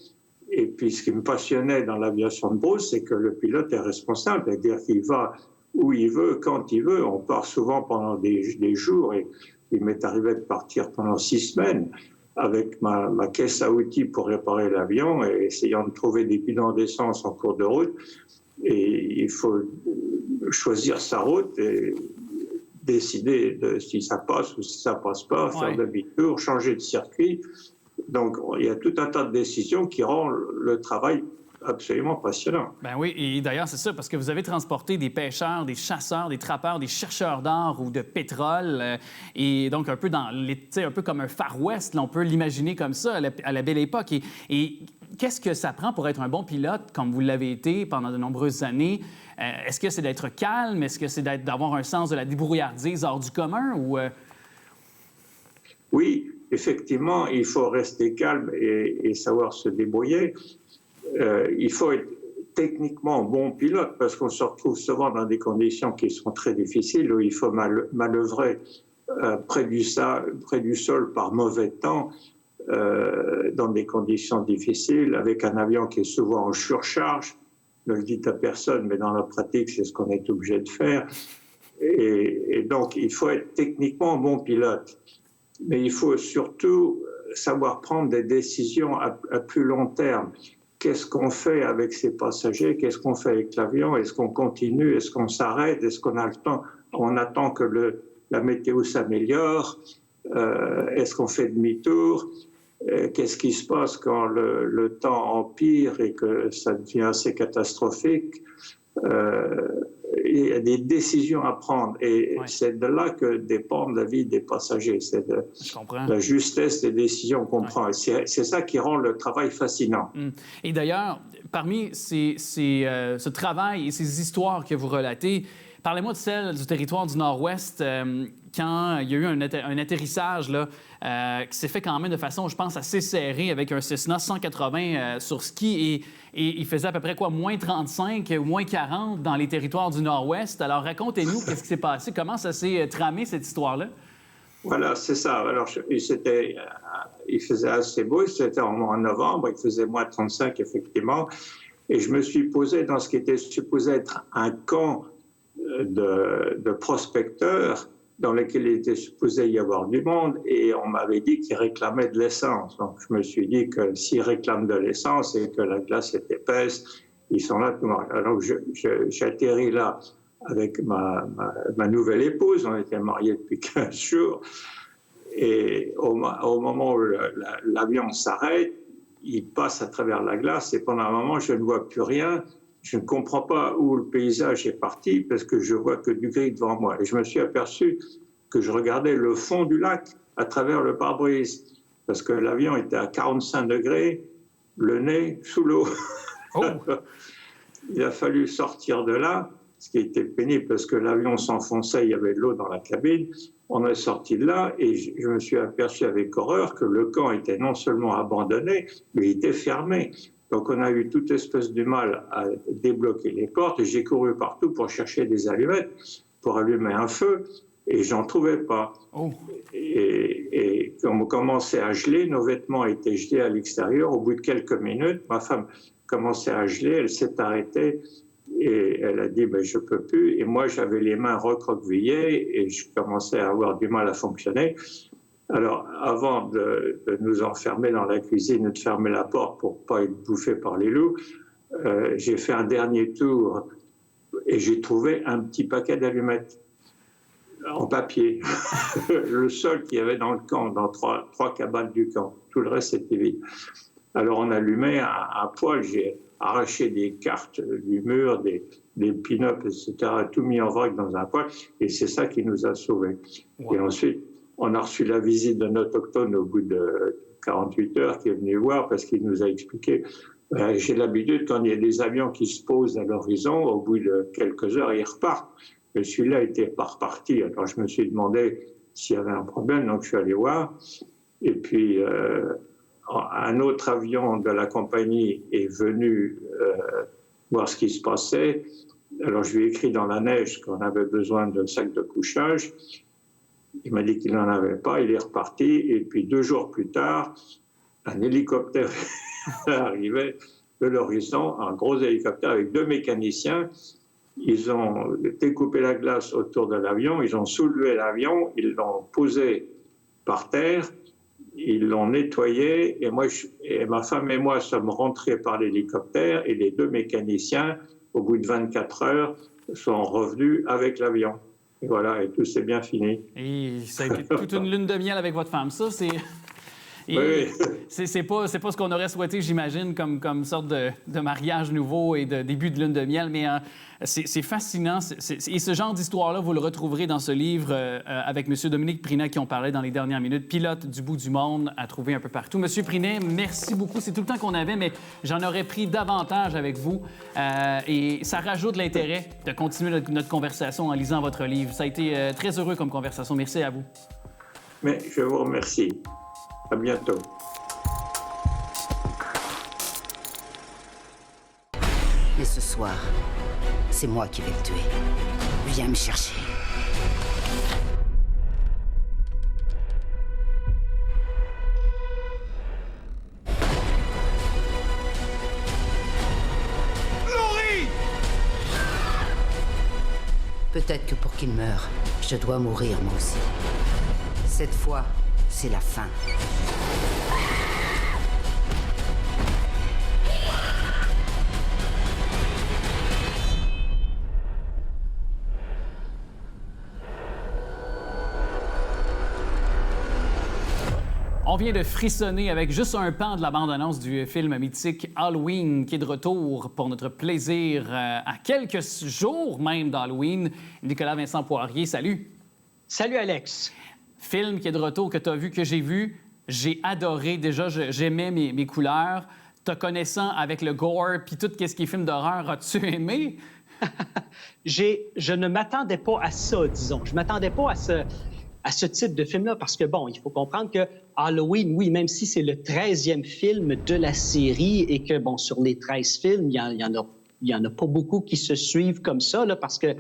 Et puis ce qui me passionnait dans l'aviation de brousse, c'est que le pilote est responsable, c'est-à-dire qu'il va où il veut, quand il veut. On part souvent pendant des jours et il m'est arrivé de partir pendant 6 semaines avec ma caisse à outils pour réparer l'avion et essayant de trouver des bidons d'essence en cours de route. Et il faut choisir sa route et décider si ça passe ou si ça passe pas, faire demi-tour, changer de circuit. Donc, il y a tout un tas de décisions qui rendent le travail absolument passionnant. Ben oui, et d'ailleurs, c'est ça, parce que vous avez transporté des pêcheurs, des chasseurs, des trappeurs, des chercheurs d'or ou de pétrole, et donc un peu un peu comme un Far West, là, on peut l'imaginer comme ça à la belle époque. Et qu'est-ce que ça prend pour être un bon pilote, comme vous l'avez été pendant de nombreuses années? Est-ce que c'est d'être calme? Est-ce que c'est d'avoir un sens de la débrouillardise hors du commun? Ou Oui, effectivement, il faut rester calme et savoir se débrouiller. Il faut être techniquement bon pilote parce qu'on se retrouve souvent dans des conditions qui sont très difficiles où il faut manœuvrer près du sol par mauvais temps, dans des conditions difficiles, avec un avion qui est souvent en surcharge. Ne le dites à personne, mais dans la pratique, c'est ce qu'on est obligé de faire. Et donc, il faut être techniquement bon pilote. Mais il faut surtout savoir prendre des décisions à plus long terme. Qu'est-ce qu'on fait avec ces passagers? Qu'est-ce qu'on fait avec l'avion? Est-ce qu'on continue? Est-ce qu'on s'arrête? Est-ce qu'on a le temps? On attend que la météo s'améliore? Est-ce qu'on fait demi-tour? Qu'est-ce qui se passe quand le temps empire et que ça devient assez catastrophique? Il y a des décisions à prendre et c'est de là que dépend la vie des passagers. C'est la justesse des décisions qu'on prend. C'est ça qui rend le travail fascinant. Et d'ailleurs, parmi ce travail et ces histoires que vous relatez, parlez-moi de celle du territoire du Nord-Ouest, quand il y a eu un atterrissage là, qui s'est fait quand même de façon, je pense, assez serrée avec un Cessna 180 sur ski et il faisait à peu près quoi, moins 35, moins 40 dans les territoires du Nord-Ouest. Alors, racontez-nous qu'est-ce qui s'est passé, comment ça s'est tramé, cette histoire-là? Voilà, c'est ça. Alors, il faisait assez beau, c'était en novembre, il faisait moins 35, effectivement. Et je me suis posé dans ce qui était supposé être un camp de prospecteurs dans lequel il était supposé y avoir du monde et on m'avait dit qu'ils réclamaient de l'essence. Donc je me suis dit que s'ils réclament de l'essence et que la glace est épaisse, ils sont là tout le monde. Alors j'atterris là avec ma nouvelle épouse, on était mariés depuis 15 jours et au moment où l'avion s'arrête, il passe à travers la glace et pendant un moment je ne vois plus rien. Je ne comprends pas où le paysage est parti parce que je vois que du gris devant moi. Et je me suis aperçu que je regardais le fond du lac à travers le pare-brise parce que l'avion était à 45 degrés, le nez sous l'eau. Oh. Il a fallu sortir de là, ce qui était pénible parce que l'avion s'enfonçait, il y avait de l'eau dans la cabine. On est sorti de là et je me suis aperçu avec horreur que le camp était non seulement abandonné, mais il était fermé. Donc, on a eu toute espèce de mal à débloquer les portes. Et j'ai couru partout pour chercher des allumettes, pour allumer un feu, et j'en trouvais pas. Oh. Et quand on commençait à geler, nos vêtements étaient gelés à l'extérieur. Au bout de quelques minutes, ma femme commençait à geler, elle s'est arrêtée et elle a dit « je peux plus ». Et moi, j'avais les mains recroquevillées et je commençais à avoir du mal à fonctionner. Alors, avant de nous enfermer dans la cuisine et de fermer la porte pour ne pas être bouffé par les loups, j'ai fait un dernier tour et j'ai trouvé un petit paquet d'allumettes en papier. Le seul qu'il y avait dans le camp, dans trois cabanes du camp. Tout le reste était vide. Alors, on allumait un poêle. J'ai arraché des cartes du mur, des pin-ups, etc., tout mis en vrac dans un poêle. Et c'est ça qui nous a sauvés. Wow. Et ensuite, on a reçu la visite d'un autochtone au bout de 48 heures qui est venu voir parce qu'il nous a expliqué j'ai l'habitude quand il y a des avions qui se posent à l'horizon, au bout de quelques heures, ils repartent. Mais celui-là n'était pas reparti. Alors je me suis demandé s'il y avait un problème, donc je suis allé voir. Et puis un autre avion de la compagnie est venu voir ce qui se passait. Alors je lui ai écrit dans la neige qu'on avait besoin d'un sac de couchage. Il m'a dit qu'il n'en avait pas, il est reparti. Et puis 2 jours plus tard, un hélicoptère arrivait de l'horizon, un gros hélicoptère avec 2 mécaniciens. Ils ont découpé la glace autour de l'avion, ils ont soulevé l'avion, ils l'ont posé par terre, ils l'ont nettoyé. Et ma femme et moi sommes rentrés par l'hélicoptère et les 2 mécaniciens, au bout de 24 heures, sont revenus avec l'avion. Et voilà, et tout s'est bien fini. Et ça a été toute une lune de miel avec votre femme. Ça, c'est... Oui. C'est pas ce qu'on aurait souhaité, j'imagine, comme sorte de mariage nouveau et de début de lune de miel, mais c'est fascinant. Et ce genre d'histoire-là, vous le retrouverez dans ce livre avec M. Dominique Prinay, qui on parlait dans les dernières minutes, Pilote du bout du monde, à trouver un peu partout. M. Prinay, merci beaucoup. C'est tout le temps qu'on avait, mais j'en aurais pris davantage avec vous. Et ça rajoute l'intérêt de continuer notre conversation en lisant votre livre. Ça a été très heureux comme conversation. Merci à vous. Mais je vous remercie. À bientôt. Et ce soir, c'est moi qui vais le tuer. Viens me chercher. Laurie! Peut-être que pour qu'il meure, je dois mourir moi aussi. Cette fois, c'est la fin. On vient de frissonner avec juste un pan de la bande-annonce du film mythique Halloween, qui est de retour pour notre plaisir à quelques jours même d'Halloween. Nicolas Vincent Poirier, salut! Salut, Alex! Film qui est de retour, que tu as vu, que j'ai vu. J'ai adoré. Déjà, j'aimais mes couleurs. Te connaissant avec le gore puis tout ce qui est film d'horreur, as-tu aimé? Je ne m'attendais pas à ça, disons. Je ne m'attendais pas à ce type de film-là parce que, bon, il faut comprendre que Halloween, oui, même si c'est le 13e film de la série et que, bon, sur les 13 films, il y en a pas beaucoup qui se suivent comme ça, là, parce que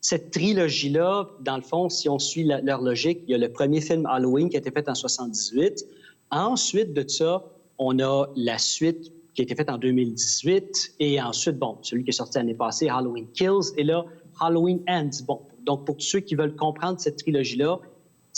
cette trilogie-là, dans le fond, si on suit leur logique, il y a le premier film Halloween qui a été fait en 78. Ensuite de ça, on a la suite qui a été faite en 2018. Et ensuite, bon, celui qui est sorti l'année passée, Halloween Kills. Et là, Halloween Ends. Bon, donc pour ceux qui veulent comprendre cette trilogie-là,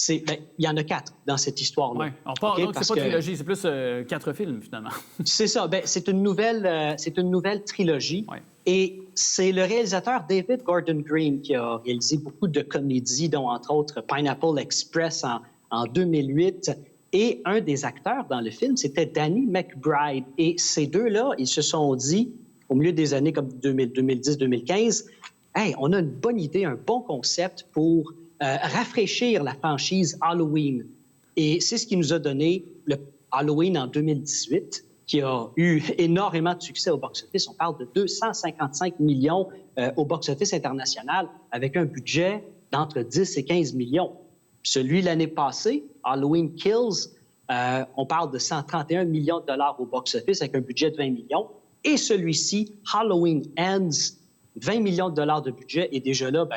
il y en a 4 dans cette histoire-là. Oui, donc c'est pas une trilogie, c'est plus 4 films, finalement. C'est ça. C'est une nouvelle trilogie. Ouais. Et c'est le réalisateur David Gordon Green qui a réalisé beaucoup de comédies, dont entre autres Pineapple Express en 2008. Et un des acteurs dans le film, c'était Danny McBride. Et ces deux-là, ils se sont dit, au milieu des années comme 2010-2015, « Hey, on a une bonne idée, un bon concept pour rafraîchir la franchise Halloween. » Et c'est ce qui nous a donné le Halloween en 2018, qui a eu énormément de succès au box-office. On parle de 255 millions au box-office international, avec un budget d'entre 10 et 15 millions. Celui l'année passée, Halloween Kills, on parle de 131 millions de dollars au box-office, avec un budget de 20 millions. Et celui-ci, Halloween Ends, 20 millions de dollars de budget. Et déjà là,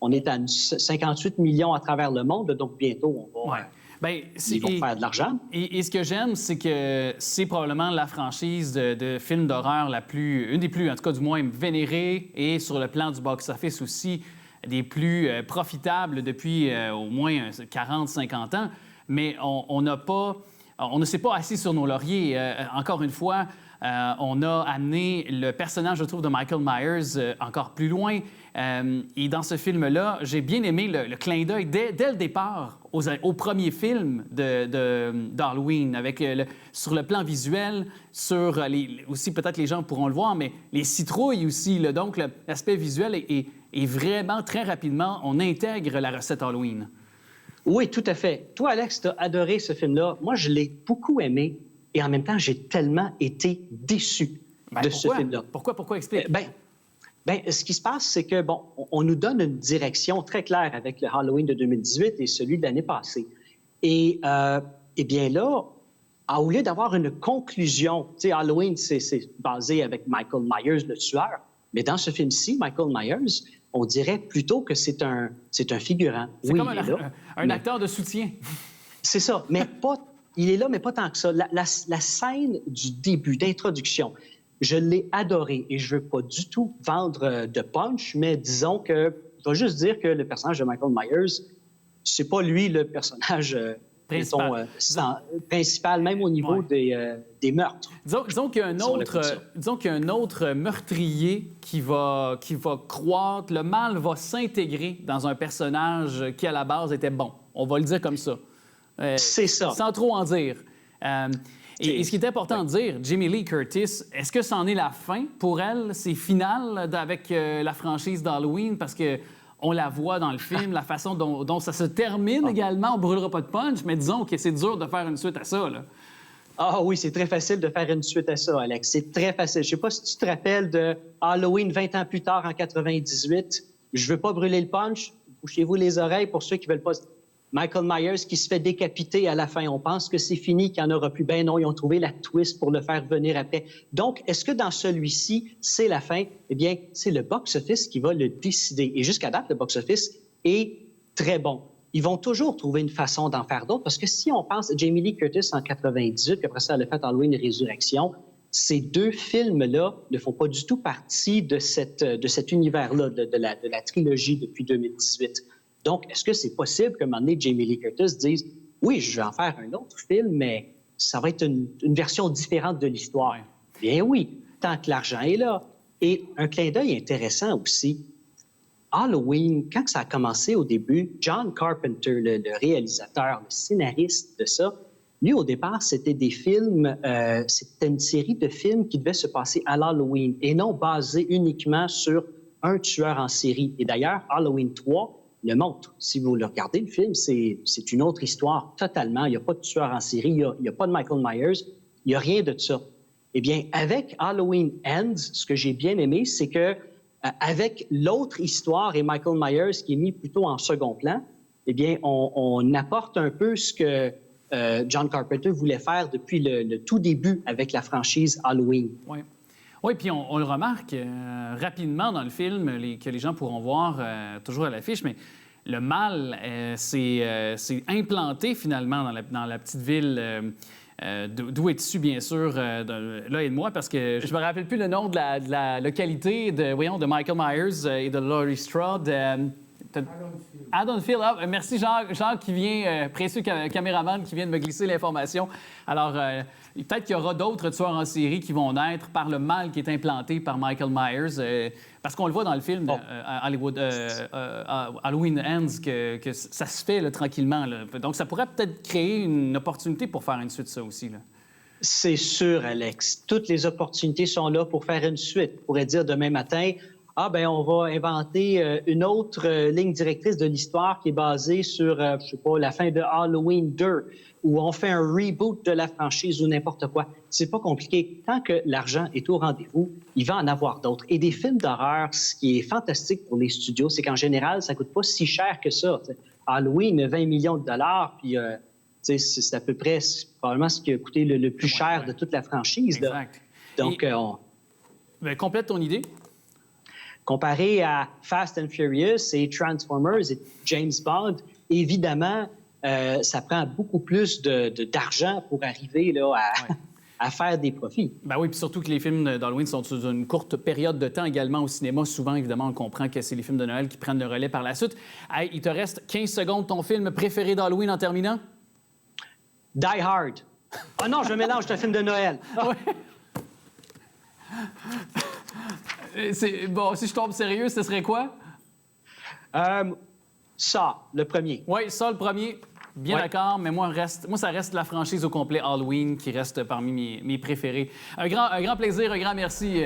on est à 58 millions à travers le monde, donc bientôt, on va... Ouais. Ils vont faire de l'argent. Et ce que j'aime, c'est que c'est probablement la franchise de films d'horreur une des plus, en tout cas du moins, vénérées et sur le plan du box-office aussi, des plus profitables depuis au moins 40-50 ans. Mais on ne s'est pas assis sur nos lauriers. Encore une fois, on a amené le personnage, je trouve, de Michael Myers encore plus loin. Et dans ce film-là, j'ai bien aimé le clin d'œil dès le départ au premier film d'Halloween, avec sur le plan visuel, sur aussi peut-être les gens pourront le voir, mais les citrouilles aussi. Donc l'aspect visuel est vraiment très rapidement, on intègre la recette Halloween. Oui, tout à fait. Toi, Alex, tu as adoré ce film-là. Moi, je l'ai beaucoup aimé et en même temps, j'ai tellement été déçu de ce film-là. Pourquoi? Explique. Ce qui se passe, c'est que, bon, on nous donne une direction très claire avec le Halloween de 2018 et celui de l'année passée. Et bien là, au lieu d'avoir une conclusion, tu sais, Halloween, c'est basé avec Michael Myers, le tueur, mais dans ce film-ci, Michael Myers, on dirait plutôt que c'est un figurant. C'est comme un acteur de soutien. C'est ça, mais pas... Il est là, mais pas tant que ça. La scène du début, d'introduction, je l'ai adoré et je ne veux pas du tout vendre de punch, mais disons que, je vais juste dire que le personnage de Michael Myers, c'est pas lui le personnage principal, même au niveau des meurtres. Disons qu'il y a un autre meurtrier qui va croître, le mal va s'intégrer dans un personnage qui, à la base, était bon. On va le dire comme ça. C'est ça. Sans trop en dire. Et ce qui est important de dire, Jamie Lee Curtis, est-ce que c'en est la fin pour elle? C'est final avec la franchise d'Halloween? Parce que on la voit dans le film, la façon dont ça se termine également. On ne brûlera pas de punch, mais disons que c'est dur de faire une suite à ça, là. Ah oui, c'est très facile de faire une suite à ça, Alex. C'est très facile. Je ne sais pas si tu te rappelles de Halloween 20 ans plus tard, en 98. Je ne veux pas brûler le punch. Bouchez-vous les oreilles pour ceux qui ne veulent pas... Michael Myers qui se fait décapiter à la fin. On pense que c'est fini, qu'il n'y en aura plus. Ben non, ils ont trouvé la twist pour le faire venir après. Donc, est-ce que dans celui-ci, c'est la fin? Eh bien, c'est le box-office qui va le décider. Et jusqu'à date, le box-office est très bon. Ils vont toujours trouver une façon d'en faire d'autres, parce que si on pense à Jamie Lee Curtis en 98, puis après ça, elle a fait Halloween Résurrection, ces deux films-là ne font pas du tout partie de cet univers-là, de la trilogie depuis 2018. Donc, est-ce que c'est possible qu'à un moment donné, Jamie Lee Curtis dise « Oui, je vais en faire un autre film, mais ça va être une version différente de l'histoire. » Bien oui, tant que l'argent est là. Et un clin d'œil intéressant aussi, Halloween, quand ça a commencé au début, John Carpenter, le réalisateur, le scénariste de ça, lui, au départ, c'était des films, c'était une série de films qui devaient se passer à l'Halloween et non basés uniquement sur un tueur en série. Et d'ailleurs, Halloween 3 le montre. Si vous le regardez, le film, c'est une autre histoire totalement. Il n'y a pas de tueur en série, il n'y a pas de Michael Myers, il n'y a rien de ça. Eh bien, avec Halloween Ends, ce que j'ai bien aimé, c'est que avec l'autre histoire et Michael Myers qui est mis plutôt en second plan, eh bien, on apporte un peu ce que John Carpenter voulait faire depuis le tout début avec la franchise Halloween. Oui. Oui, puis on le remarque rapidement dans le film, que les gens pourront voir toujours à l'affiche, mais le mal c'est implanté finalement dans la petite ville d'où est issu, bien sûr, là et de moi, parce que je me rappelle plus le nom de la localité de Michael Myers et de Laurie Strode. Haddonfield. Ah, merci Jean qui vient, précieux caméraman, qui vient de me glisser l'information. Alors, peut-être qu'il y aura d'autres tueurs en série qui vont naître par le mal qui est implanté par Michael Myers, parce qu'on le voit dans le film Halloween Ends, que ça se fait là, tranquillement. Là. Donc, ça pourrait peut-être créer une opportunité pour faire une suite de ça aussi. Là. C'est sûr, Alex. Toutes les opportunités sont là pour faire une suite. On pourrait dire demain matin... Ah, bien, on va inventer une autre ligne directrice de l'histoire qui est basée sur, je sais pas, la fin de Halloween 2, où on fait un reboot de la franchise ou n'importe quoi. C'est pas compliqué. Tant que l'argent est au rendez-vous, il va en avoir d'autres. Et des films d'horreur, ce qui est fantastique pour les studios, c'est qu'en général, ça coûte pas si cher que ça. T'sais. Halloween, 20 millions de dollars, puis c'est à peu près probablement ce qui a coûté le plus cher de toute la franchise. Exact. Là. Donc, complète ton idée. Comparé à Fast and Furious et Transformers et James Bond, évidemment, ça prend beaucoup plus d'argent pour arriver là, à faire des profits. Ben oui, puis surtout que les films d'Halloween sont sur une courte période de temps également au cinéma. Souvent, évidemment, on comprend que c'est les films de Noël qui prennent le relais par la suite. Hey, il te reste 15 secondes, ton film préféré d'Halloween en terminant? Die Hard. Ah non, je mélange, c'est un film de Noël. Ouais. Bon, si je tombe sérieux, ce serait quoi? Ça, le premier. Oui, ça, le premier. Bien d'accord, mais moi, ça reste la franchise au complet Halloween qui reste parmi mes préférés. Un grand plaisir, un grand merci,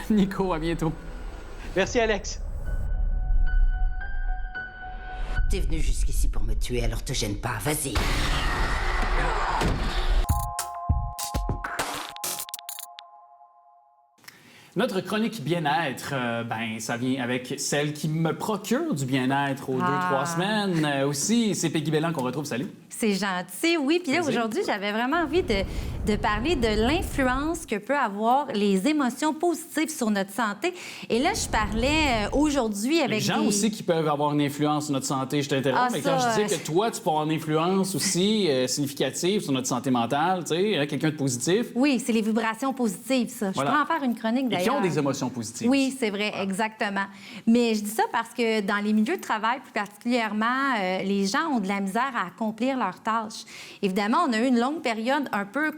Nico. À bientôt. Merci, Alex. T'es venu jusqu'ici pour me tuer, alors te gêne pas. Vas-y. Notre chronique bien-être, ça vient avec celle qui me procure du bien-être aux 2-3 semaines. Aussi, c'est Peggy Belland qu'on retrouve. Salut. C'est gentil, oui. Puis là, aujourd'hui, j'avais vraiment envie de parler de l'influence que peut avoir les émotions positives sur notre santé. Et là, je parlais aujourd'hui avec les gens aussi qui peuvent avoir une influence sur notre santé. Je t'interromps, mais quand je disais que toi, tu peux avoir une influence aussi significative sur notre santé mentale, tu sais, quelqu'un de positif. Oui, c'est les vibrations positives, ça. Voilà. Je pourrais en faire une chronique, d'ailleurs. Et qui ont des émotions positives. Oui, c'est vrai, exactement. Mais je dis ça parce que dans les milieux de travail, plus particulièrement, les gens ont de la misère à accomplir leurs tâches. Évidemment, on a eu une longue période un peu,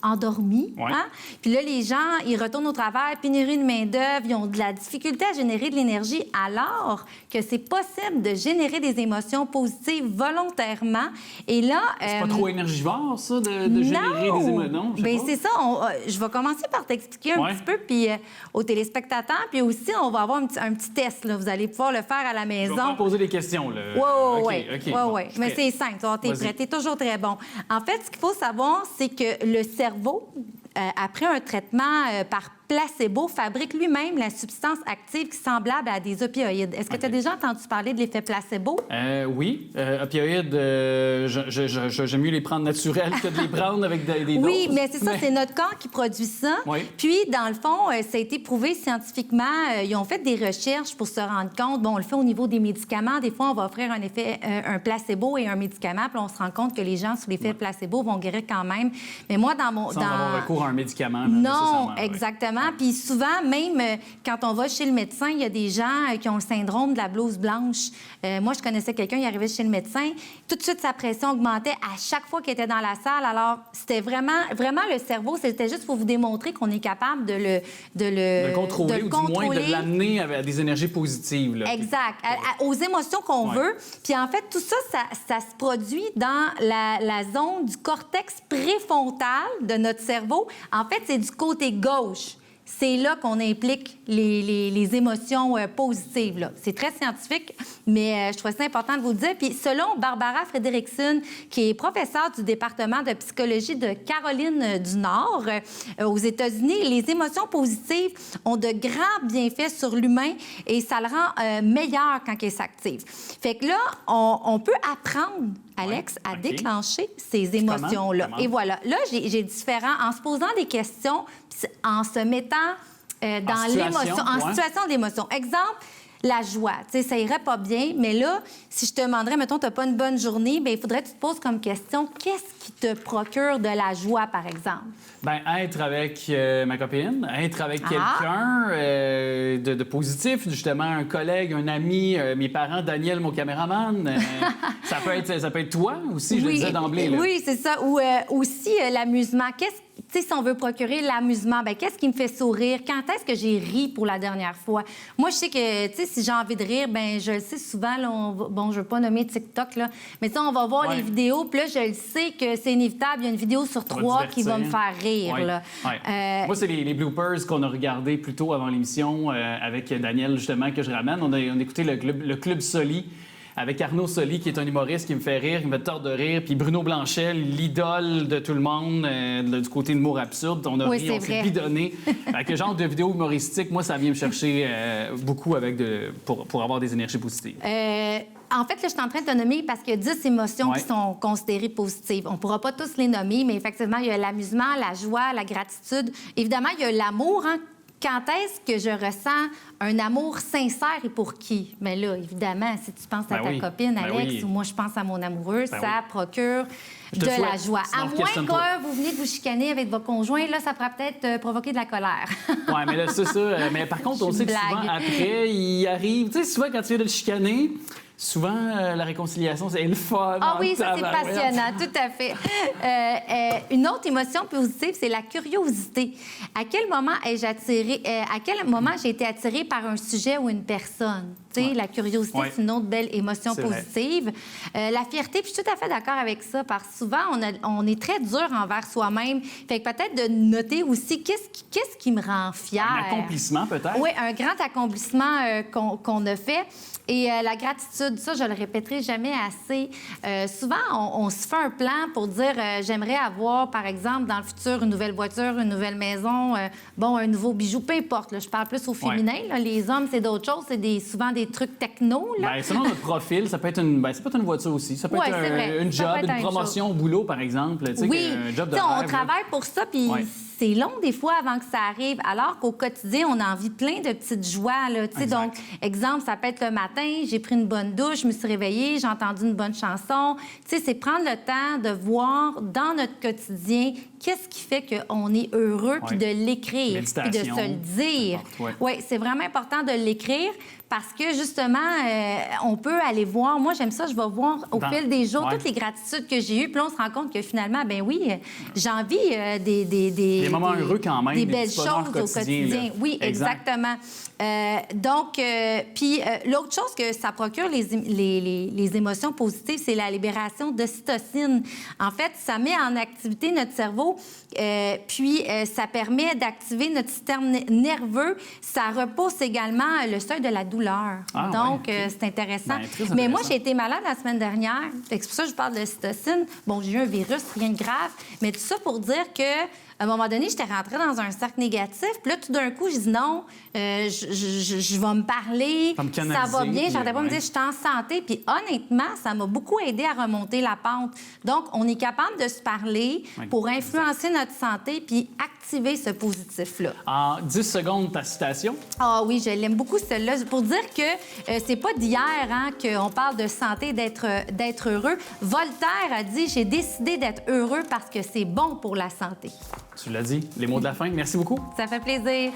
endormis. Ouais. Hein? Puis là, les gens, ils retournent au travail, pénurie de main-d'œuvre, ils ont de la difficulté à générer de l'énergie, alors que c'est possible de générer des émotions positives volontairement. Et là... C'est pas trop énergivore, ça, de générer des émotions? Non, bien, c'est ça. Je vais commencer par t'expliquer un petit peu, puis aux téléspectateurs, puis aussi, on va avoir un petit test. Là. Vous allez pouvoir le faire à la maison. Je vais pas poser des questions. Là. Oui. Mais c'est simple. T'es prêt. T'es toujours très bon. En fait, ce qu'il faut savoir, c'est que le cerveau, après un traitement par placebo, fabrique lui-même la substance active qui est semblable à des opioïdes. Est-ce que tu as déjà entendu parler de l'effet placebo? Oui. Opioïdes, j'aime mieux les prendre naturels que de les prendre avec des doses. Oui, mais c'est ça, c'est notre corps qui produit ça. Oui. Puis, dans le fond, ça a été prouvé scientifiquement. Ils ont fait des recherches pour se rendre compte. Bon, on le fait au niveau des médicaments. Des fois, on va offrir un placebo et un médicament, puis on se rend compte que les gens sous l'effet placebo vont guérir quand même. Mais moi, Sans avoir recours à un médicament. Non, exactement. Puis souvent, même quand on va chez le médecin, il y a des gens qui ont le syndrome de la blouse blanche. Moi, je connaissais quelqu'un, il arrivait chez le médecin. Tout de suite, sa pression augmentait à chaque fois qu'il était dans la salle. Alors, c'était vraiment le cerveau. C'était juste pour vous démontrer qu'on est capable de le contrôler, ou du moins de l'amener à des énergies positives. Là. Exact. Aux émotions qu'on veut. Puis en fait, tout ça, ça se produit dans la zone du cortex préfrontal de notre cerveau. En fait, c'est du côté gauche. C'est là qu'on implique les émotions positives. Là. C'est très scientifique, mais je trouvais ça important de vous le dire. Puis selon Barbara Fredrickson, qui est professeure du département de psychologie de Caroline du Nord aux États-Unis, les émotions positives ont de grands bienfaits sur l'humain et ça le rend meilleur quand il s'active. Fait que là, on peut apprendre, Alex, à déclencher ces émotions-là. Comment? Et voilà. Là, j'ai différents... En se posant des questions, en se mettant dans l'émotion, en situation d'émotion. Exemple, la joie. Tu sais, ça irait pas bien, mais là, si je te demanderais, mettons, tu n'as pas une bonne journée, bien, il faudrait que tu te poses comme question, qu'est-ce qui te procure de la joie, par exemple? Bien, être avec ma copine, être avec quelqu'un de positif, justement, un collègue, un ami, mes parents, Daniel, mon caméraman. Ça peut être toi aussi, je le disais d'emblée. Là. Oui, c'est ça. Ou aussi l'amusement. Tu sais, si on veut procurer l'amusement, bien, qu'est-ce qui me fait sourire? Quand est-ce que j'ai ri pour la dernière fois? Moi, je sais que, tu sais, si j'ai envie de rire, bien, je le sais souvent, là, bon, je veux pas nommer TikTok, là, mais tu sais, on va voir les vidéos, puis là, je le sais que c'est inévitable, il y a une vidéo sur 3 qui va me faire rire, là. Moi, c'est les bloopers qu'on a regardés plus tôt avant l'émission avec Daniel, justement, que je ramène. On a écouté le Club Soli, avec Arnaud Soli, qui est un humoriste qui me fait rire, qui me fait tordre de rire, puis Bruno Blanchet, l'idole de tout le monde, du côté de l'humour absurde. On a ri, on s'est bidonné. Avec le genre de vidéo humoristique, moi, ça vient me chercher beaucoup pour avoir des énergies positives. En fait, là, je suis en train de te nommer parce qu'il y a 10 émotions qui sont considérées positives. On ne pourra pas tous les nommer, mais effectivement, il y a l'amusement, la joie, la gratitude. Évidemment, il y a l'amour, hein. Quand est-ce que je ressens un amour sincère et pour qui? Mais là, évidemment, si tu penses à ta copine, Alex, ou moi, je pense à mon amoureux, ça procure de la joie. À moins que vous veniez de vous chicaner avec votre conjoint, là, ça pourrait peut-être provoquer de la colère. Oui, mais là, c'est ça. Mais par contre, on sait que souvent, après, il arrive... Tu sais, souvent, quand tu viens de le chicaner... Souvent, la réconciliation, c'est le fun. Ah oui, ça, c'est passionnant, tout à fait. Une autre émotion positive, c'est la curiosité. À quel moment ai-je attiré... à quel moment j'ai été attirée par un sujet ou une personne? Tu sais, la curiosité, c'est une autre belle émotion positive. La fierté, puis je suis tout à fait d'accord avec ça, parce que souvent, on est très dur envers soi-même. Fait que peut-être de noter aussi qu'est-ce qui me rend fière. Un accomplissement, peut-être? Oui, un grand accomplissement qu'on a fait. Et la gratitude, ça, je le répéterai jamais assez. Souvent, on se fait un plan pour dire j'aimerais avoir, par exemple, dans le futur, une nouvelle voiture, une nouvelle maison, un nouveau bijou, peu importe. Là, je parle plus au féminin. Là, les hommes, c'est d'autres choses. C'est souvent des trucs techno. Là. Bien, selon notre profil, ça peut être ça peut être une voiture aussi. Ça peut être une job, une promotion au boulot, par exemple. Oui, un job de rêve, on travaille pour ça, puis c'est long des fois avant que ça arrive, alors qu'au quotidien, on a envie de plein de petites joies. Là, donc, exemple, ça peut être le matin, j'ai pris une bonne douche, je me suis réveillée, j'ai entendu une bonne chanson. C'est prendre le temps de voir dans notre quotidien qu'est-ce qui fait qu'on est heureux, puis de l'écrire, puis de se le dire. Oui, c'est vraiment important de l'écrire parce que, justement, on peut aller voir. Moi, j'aime ça, je vais voir au fil des jours toutes les gratitudes que j'ai eues, puis là, on se rend compte que finalement, ben oui, j'ai envie des moments heureux quand même, des belles choses au quotidien. Oui, exactement. Puis l'autre chose que ça procure, les émotions positives, c'est la libération d'ocytocine. En fait, ça met en activité notre cerveau, puis ça permet d'activer notre système nerveux. Ça repousse également le seuil de la douleur. Donc, c'est intéressant. Mais moi, j'ai été malade la semaine dernière. C'est pour ça que je parle de l'ocytocine. Bon, j'ai eu un virus, rien de grave. Mais tout ça pour dire que à un moment donné, j'étais rentrée dans un cercle négatif. Puis là, tout d'un coup, je dis non, je vais me parler, ça va bien. J'arrêtais pas de me dire, je suis en santé. Puis honnêtement, ça m'a beaucoup aidé à remonter la pente. Donc, on est capable de se parler pour influencer notre santé puis activer ce positif-là. En 10 secondes, ta citation? Ah oui, je l'aime beaucoup, celle-là. Pour dire que c'est pas d'hier qu'on parle de santé, d'être heureux. Voltaire a dit, j'ai décidé d'être heureux parce que c'est bon pour la santé. Tu l'as dit. Les mots de la fin. Merci beaucoup. Ça fait plaisir.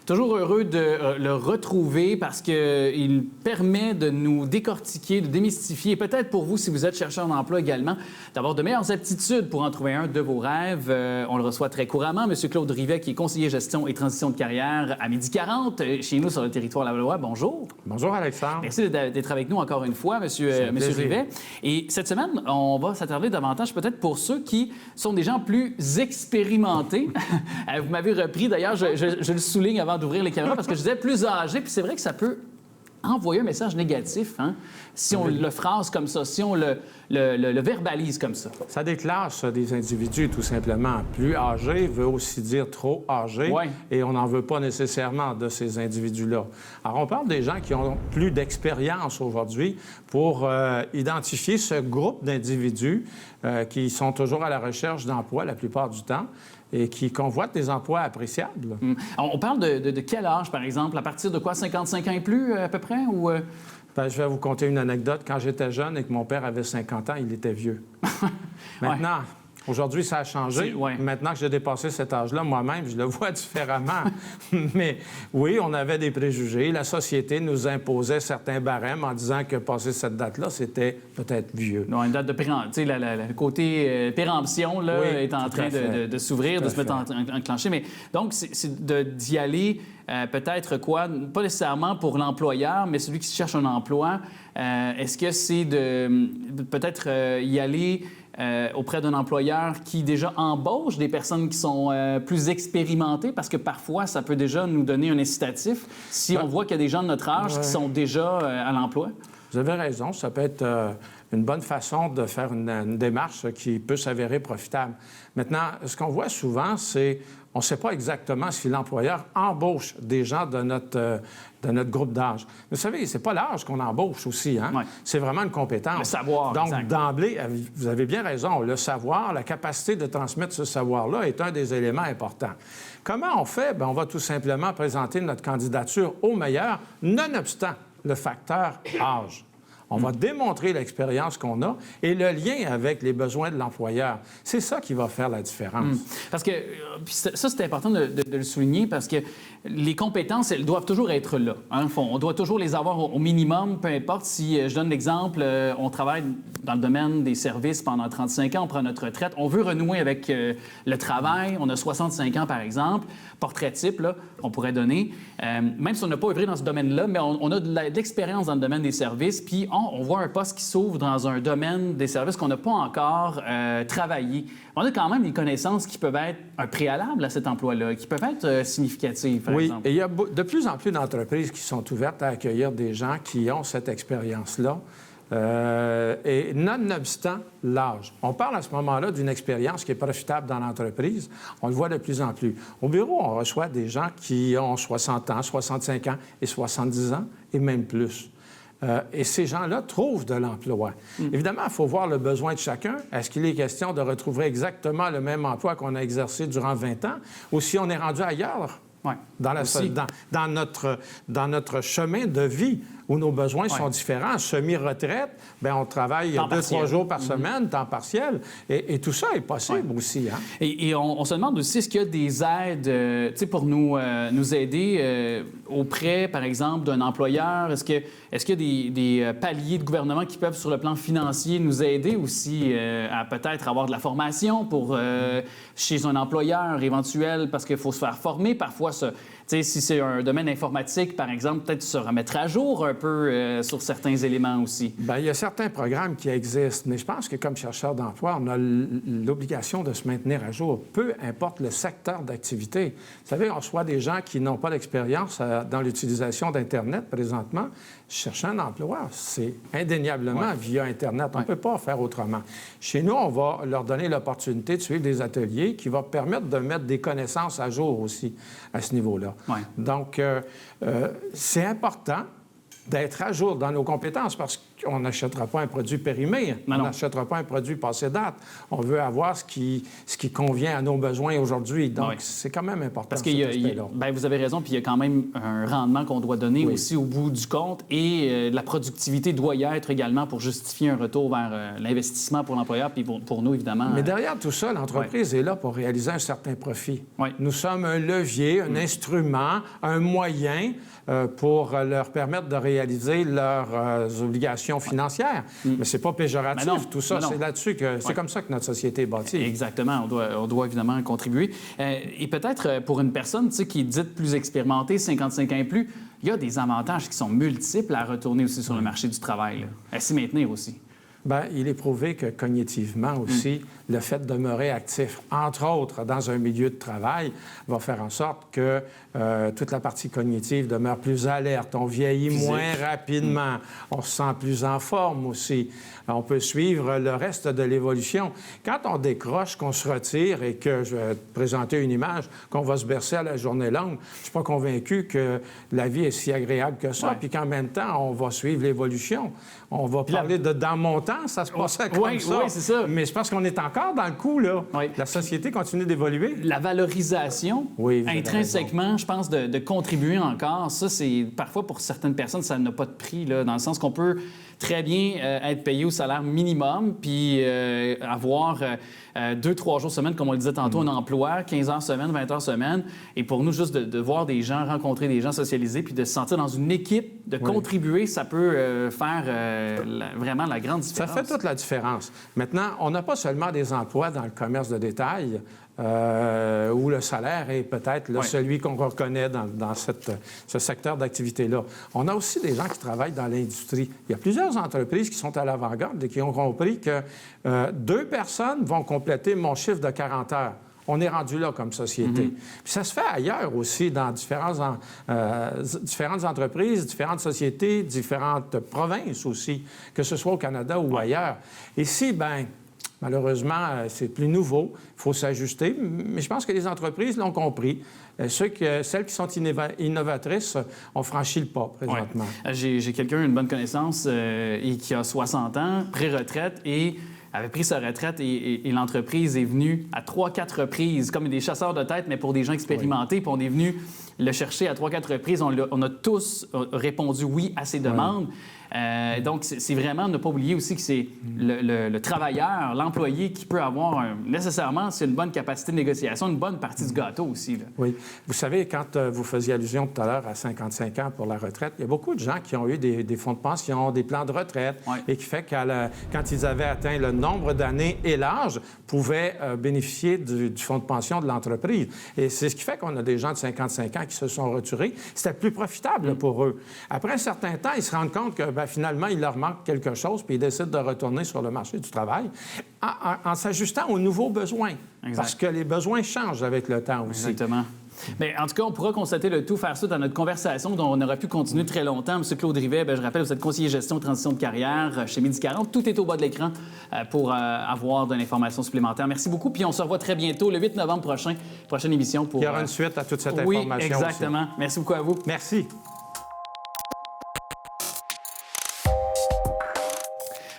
Toujours heureux de le retrouver parce qu'il permet de nous décortiquer, de démystifier, peut-être pour vous, si vous êtes chercheur d'emploi également, d'avoir de meilleures aptitudes pour en trouver un de vos rêves. On le reçoit très couramment. M. Claude Rivet, qui est conseiller gestion et transition de carrière à 12h40 chez nous sur le territoire Lavallois. Bonjour. Bonjour, Alexandre. Merci d'être avec nous encore une fois, M. Rivet. Et cette semaine, on va s'attarder davantage peut-être pour ceux qui sont des gens plus expérimentés. Vous m'avez repris, d'ailleurs, je le souligne avant d'ouvrir les caméras parce que je disais plus âgé, puis c'est vrai que ça peut envoyer un message négatif, hein, si on le phrase comme ça, si on le verbalise comme ça. Ça déclenche des individus, tout simplement. Plus âgé veut aussi dire trop âgé, et on n'en veut pas nécessairement de ces individus-là. Alors, on parle des gens qui ont plus d'expérience aujourd'hui pour identifier ce groupe d'individus qui sont toujours à la recherche d'emploi la plupart du temps, et qui convoitent des emplois appréciables. On parle de quel âge, par exemple? À partir de quoi? 55 ans et plus, à peu près? Ou... Bien, je vais vous conter une anecdote. Quand j'étais jeune et que mon père avait 50 ans, il était vieux. Maintenant... Aujourd'hui, ça a changé. Maintenant que j'ai dépassé cet âge-là, moi-même, je le vois différemment. Mais oui, on avait des préjugés. La société nous imposait certains barèmes en disant que passer cette date-là, c'était peut-être vieux. Non, une date de péremption. Le côté péremption là, est en train de s'ouvrir, de se mettre enclencher. Mais donc, c'est d'y aller peut-être quoi? Pas nécessairement pour l'employeur, mais celui qui cherche un emploi. Est-ce que c'est de peut-être y aller... auprès d'un employeur qui déjà embauche des personnes qui sont plus expérimentées, parce que parfois, ça peut déjà nous donner un incitatif si on voit qu'il y a des gens de notre âge qui sont déjà à l'emploi? Vous avez raison. Ça peut être une bonne façon de faire une démarche qui peut s'avérer profitable. Maintenant, ce qu'on voit souvent, c'est on ne sait pas exactement si l'employeur embauche des gens de notre groupe d'âge. Vous savez, c'est pas l'âge qu'on embauche aussi, hein? C'est vraiment une compétence. Le savoir. Donc, d'emblée, vous avez bien raison, le savoir, la capacité de transmettre ce savoir-là est un des éléments importants. Comment on fait? Bien, on va tout simplement présenter notre candidature au meilleur, nonobstant le facteur âge. On va démontrer l'expérience qu'on a et le lien avec les besoins de l'employeur. C'est ça qui va faire la différence. Parce que ça, c'est important de le souligner parce que les compétences, elles doivent toujours être là. Hein? On doit toujours les avoir au minimum, peu importe. Si je donne l'exemple, on travaille dans le domaine des services pendant 35 ans, on prend notre retraite, on veut renouer avec le travail, on a 65 ans par exemple, portrait type, là, on pourrait donner. Même si on n'a pas œuvré dans ce domaine-là, mais on a de l'expérience dans le domaine des services, puis on voit un poste qui s'ouvre dans un domaine des services qu'on n'a pas encore travaillé. On a quand même des connaissances qui peuvent être un préalable à cet emploi-là, qui peuvent être significatives, par exemple. Oui, et il y a de plus en plus d'entreprises qui sont ouvertes à accueillir des gens qui ont cette expérience-là. Et nonobstant l'âge. On parle à ce moment-là d'une expérience qui est profitable dans l'entreprise. On le voit de plus en plus. Au bureau, on reçoit des gens qui ont 60 ans, 65 ans et 70 ans, et même plus. Et ces gens-là trouvent de l'emploi. Évidemment, il faut voir le besoin de chacun. Est-ce qu'il est question de retrouver exactement le même emploi qu'on a exercé durant 20 ans ou si on est rendu ailleurs? Ouais. Dans notre chemin de vie où nos besoins sont différents. Semi-retraite, bien, on travaille 2-3 jours par semaine, temps partiel. Et tout ça est possible aussi. Hein? Et on se demande aussi, est-ce qu'il y a des aides pour nous aider auprès, par exemple, d'un employeur? Est-ce qu'il y a des paliers de gouvernement qui peuvent, sur le plan financier, nous aider aussi à peut-être avoir de la formation chez un employeur éventuel? Parce qu'il faut se faire former parfois. Si c'est un domaine informatique, par exemple, peut-être se remettre à jour un peu sur certains éléments aussi. Bien, il y a certains programmes qui existent, mais je pense que comme chercheur d'emploi, on a l'obligation de se maintenir à jour, peu importe le secteur d'activité. Vous savez, on reçoit des gens qui n'ont pas d'expérience dans l'utilisation d'Internet présentement. Chercher un emploi, c'est indéniablement via Internet. On ne peut pas faire autrement. Chez nous, on va leur donner l'opportunité de suivre des ateliers qui vont permettre de mettre des connaissances à jour aussi à ce niveau-là. Ouais. Donc, c'est important d'être à jour dans nos compétences parce qu'on n'achètera pas un produit périmé, on n'achètera pas un produit passé date. On veut avoir ce qui convient à nos besoins aujourd'hui. Donc, c'est quand même important. Parce que vous avez raison, puis il y a quand même un rendement qu'on doit donner aussi au bout du compte et la productivité doit y être également pour justifier un retour vers l'investissement pour l'employeur puis pour nous, évidemment. Mais derrière tout ça, l'entreprise est là pour réaliser un certain profit. Nous sommes un levier, un instrument, un moyen pour leur permettre de réaliser leurs obligations financières. Mais c'est pas péjoratif, tout ça. C'est là-dessus que c'est comme ça que notre société est bâtie. Exactement. On doit évidemment contribuer. Et peut-être pour une personne qui est dite plus expérimentée, 55 ans et plus, il y a des avantages qui sont multiples à retourner aussi sur le marché du travail, à s'y maintenir aussi. Bien, il est prouvé que cognitivement aussi, le fait de demeurer actif, entre autres dans un milieu de travail, va faire en sorte que toute la partie cognitive demeure plus alerte. On vieillit moins rapidement. On se sent plus en forme aussi. On peut suivre le reste de l'évolution. Quand on décroche, qu'on se retire et que, je vais te présenter une image, qu'on va se bercer à la journée longue, je ne suis pas convaincu que la vie est si agréable que ça, puis qu'en même temps, on va suivre l'évolution. On va parler de dans mon temps, ça se passait comme ça. Oui, c'est ça. Mais je pense qu'on est encore dans le coup, là. La société continue d'évoluer. La valorisation, intrinsèquement, je pense, de contribuer encore, ça, c'est parfois pour certaines personnes, ça n'a pas de prix, là, dans le sens qu'on peut très bien être payé au salaire minimum, puis avoir 2-3 jours semaine, comme on le disait tantôt, un emploi, 15 heures semaine, 20 heures semaine. Et pour nous, juste de voir des gens, rencontrer des gens, socialiser, puis de se sentir dans une équipe, de contribuer, ça peut faire vraiment la grande différence. Ça fait toute la différence. Maintenant, on n'a pas seulement des emplois dans le commerce de détail, où le salaire est peut-être celui qu'on reconnaît dans ce secteur d'activité-là. On a aussi des gens qui travaillent dans l'industrie. Il y a plusieurs entreprises qui sont à l'avant-garde et qui ont compris que 2 personnes vont compléter mon chiffre de 40 heures. On est rendu là comme société. Puis ça se fait ailleurs aussi, dans différentes entreprises, différentes sociétés, différentes provinces aussi, que ce soit au Canada ou ailleurs. Ici, bien, malheureusement, c'est plus nouveau. Il faut s'ajuster. Mais je pense que les entreprises l'ont compris. Celles qui sont innovatrices ont franchi le pas présentement. J'ai quelqu'un, une bonne connaissance, et qui a 60 ans, pré-retraite, et avait pris sa retraite et l'entreprise est venue à 3-4 reprises, comme des chasseurs de tête, mais pour des gens expérimentés. Puis on est venu le chercher à 3-4 reprises. On a tous répondu oui à ses demandes. Donc, c'est vraiment ne pas oublier aussi que c'est le travailleur, l'employé qui peut avoir nécessairement, c'est une bonne capacité de négociation, une bonne partie du gâteau aussi. Là. Oui. Vous savez, quand vous faisiez allusion tout à l'heure à 55 ans pour la retraite, il y a beaucoup de gens qui ont eu des fonds de pension, des plans de retraite, et qui fait que quand ils avaient atteint le nombre d'années et l'âge, pouvaient bénéficier du fonds de pension de l'entreprise. Et c'est ce qui fait qu'on a des gens de 55 ans qui se sont retirés. C'était plus profitable pour eux. Après un certain temps, ils se rendent compte que finalement, il leur manque quelque chose, puis ils décident de retourner sur le marché du travail en s'ajustant aux nouveaux besoins. Exact. Parce que les besoins changent avec le temps aussi. Exactement. Bien, en tout cas, on pourra constater le tout, faire ça dans notre conversation dont on aurait pu continuer très longtemps. M. Claude Rivet, je rappelle, vous êtes conseiller gestion et transition de carrière chez Midi 40. Tout est au bas de l'écran pour avoir de l'information supplémentaire. Merci beaucoup. Puis on se revoit très bientôt, le 8 novembre prochain, prochaine émission. Il y aura une suite à toute cette information. Oui, exactement. Aussi. Merci beaucoup à vous. Merci.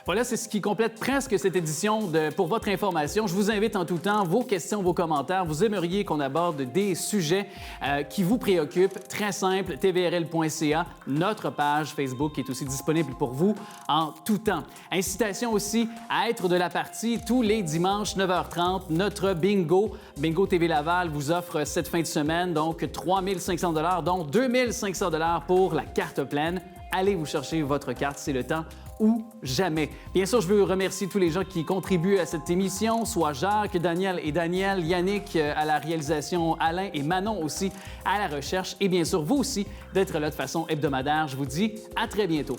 Voilà, c'est ce qui complète presque cette édition Pour votre information. Je vous invite en tout temps, vos questions, vos commentaires. Vous aimeriez qu'on aborde des sujets qui vous préoccupent. Très simple, tvrl.ca, notre page Facebook est aussi disponible pour vous en tout temps. Incitation aussi à être de la partie tous les dimanches 9h30. Notre bingo TV Laval vous offre cette fin de semaine donc 3 500 $, dont 2 500 $ pour la carte pleine. Allez vous chercher votre carte, c'est le temps ou jamais. Bien sûr, je veux remercier tous les gens qui contribuent à cette émission, soit Jacques, Daniel et Daniel, Yannick à la réalisation, Alain et Manon aussi à la recherche et bien sûr vous aussi d'être là de façon hebdomadaire. Je vous dis à très bientôt.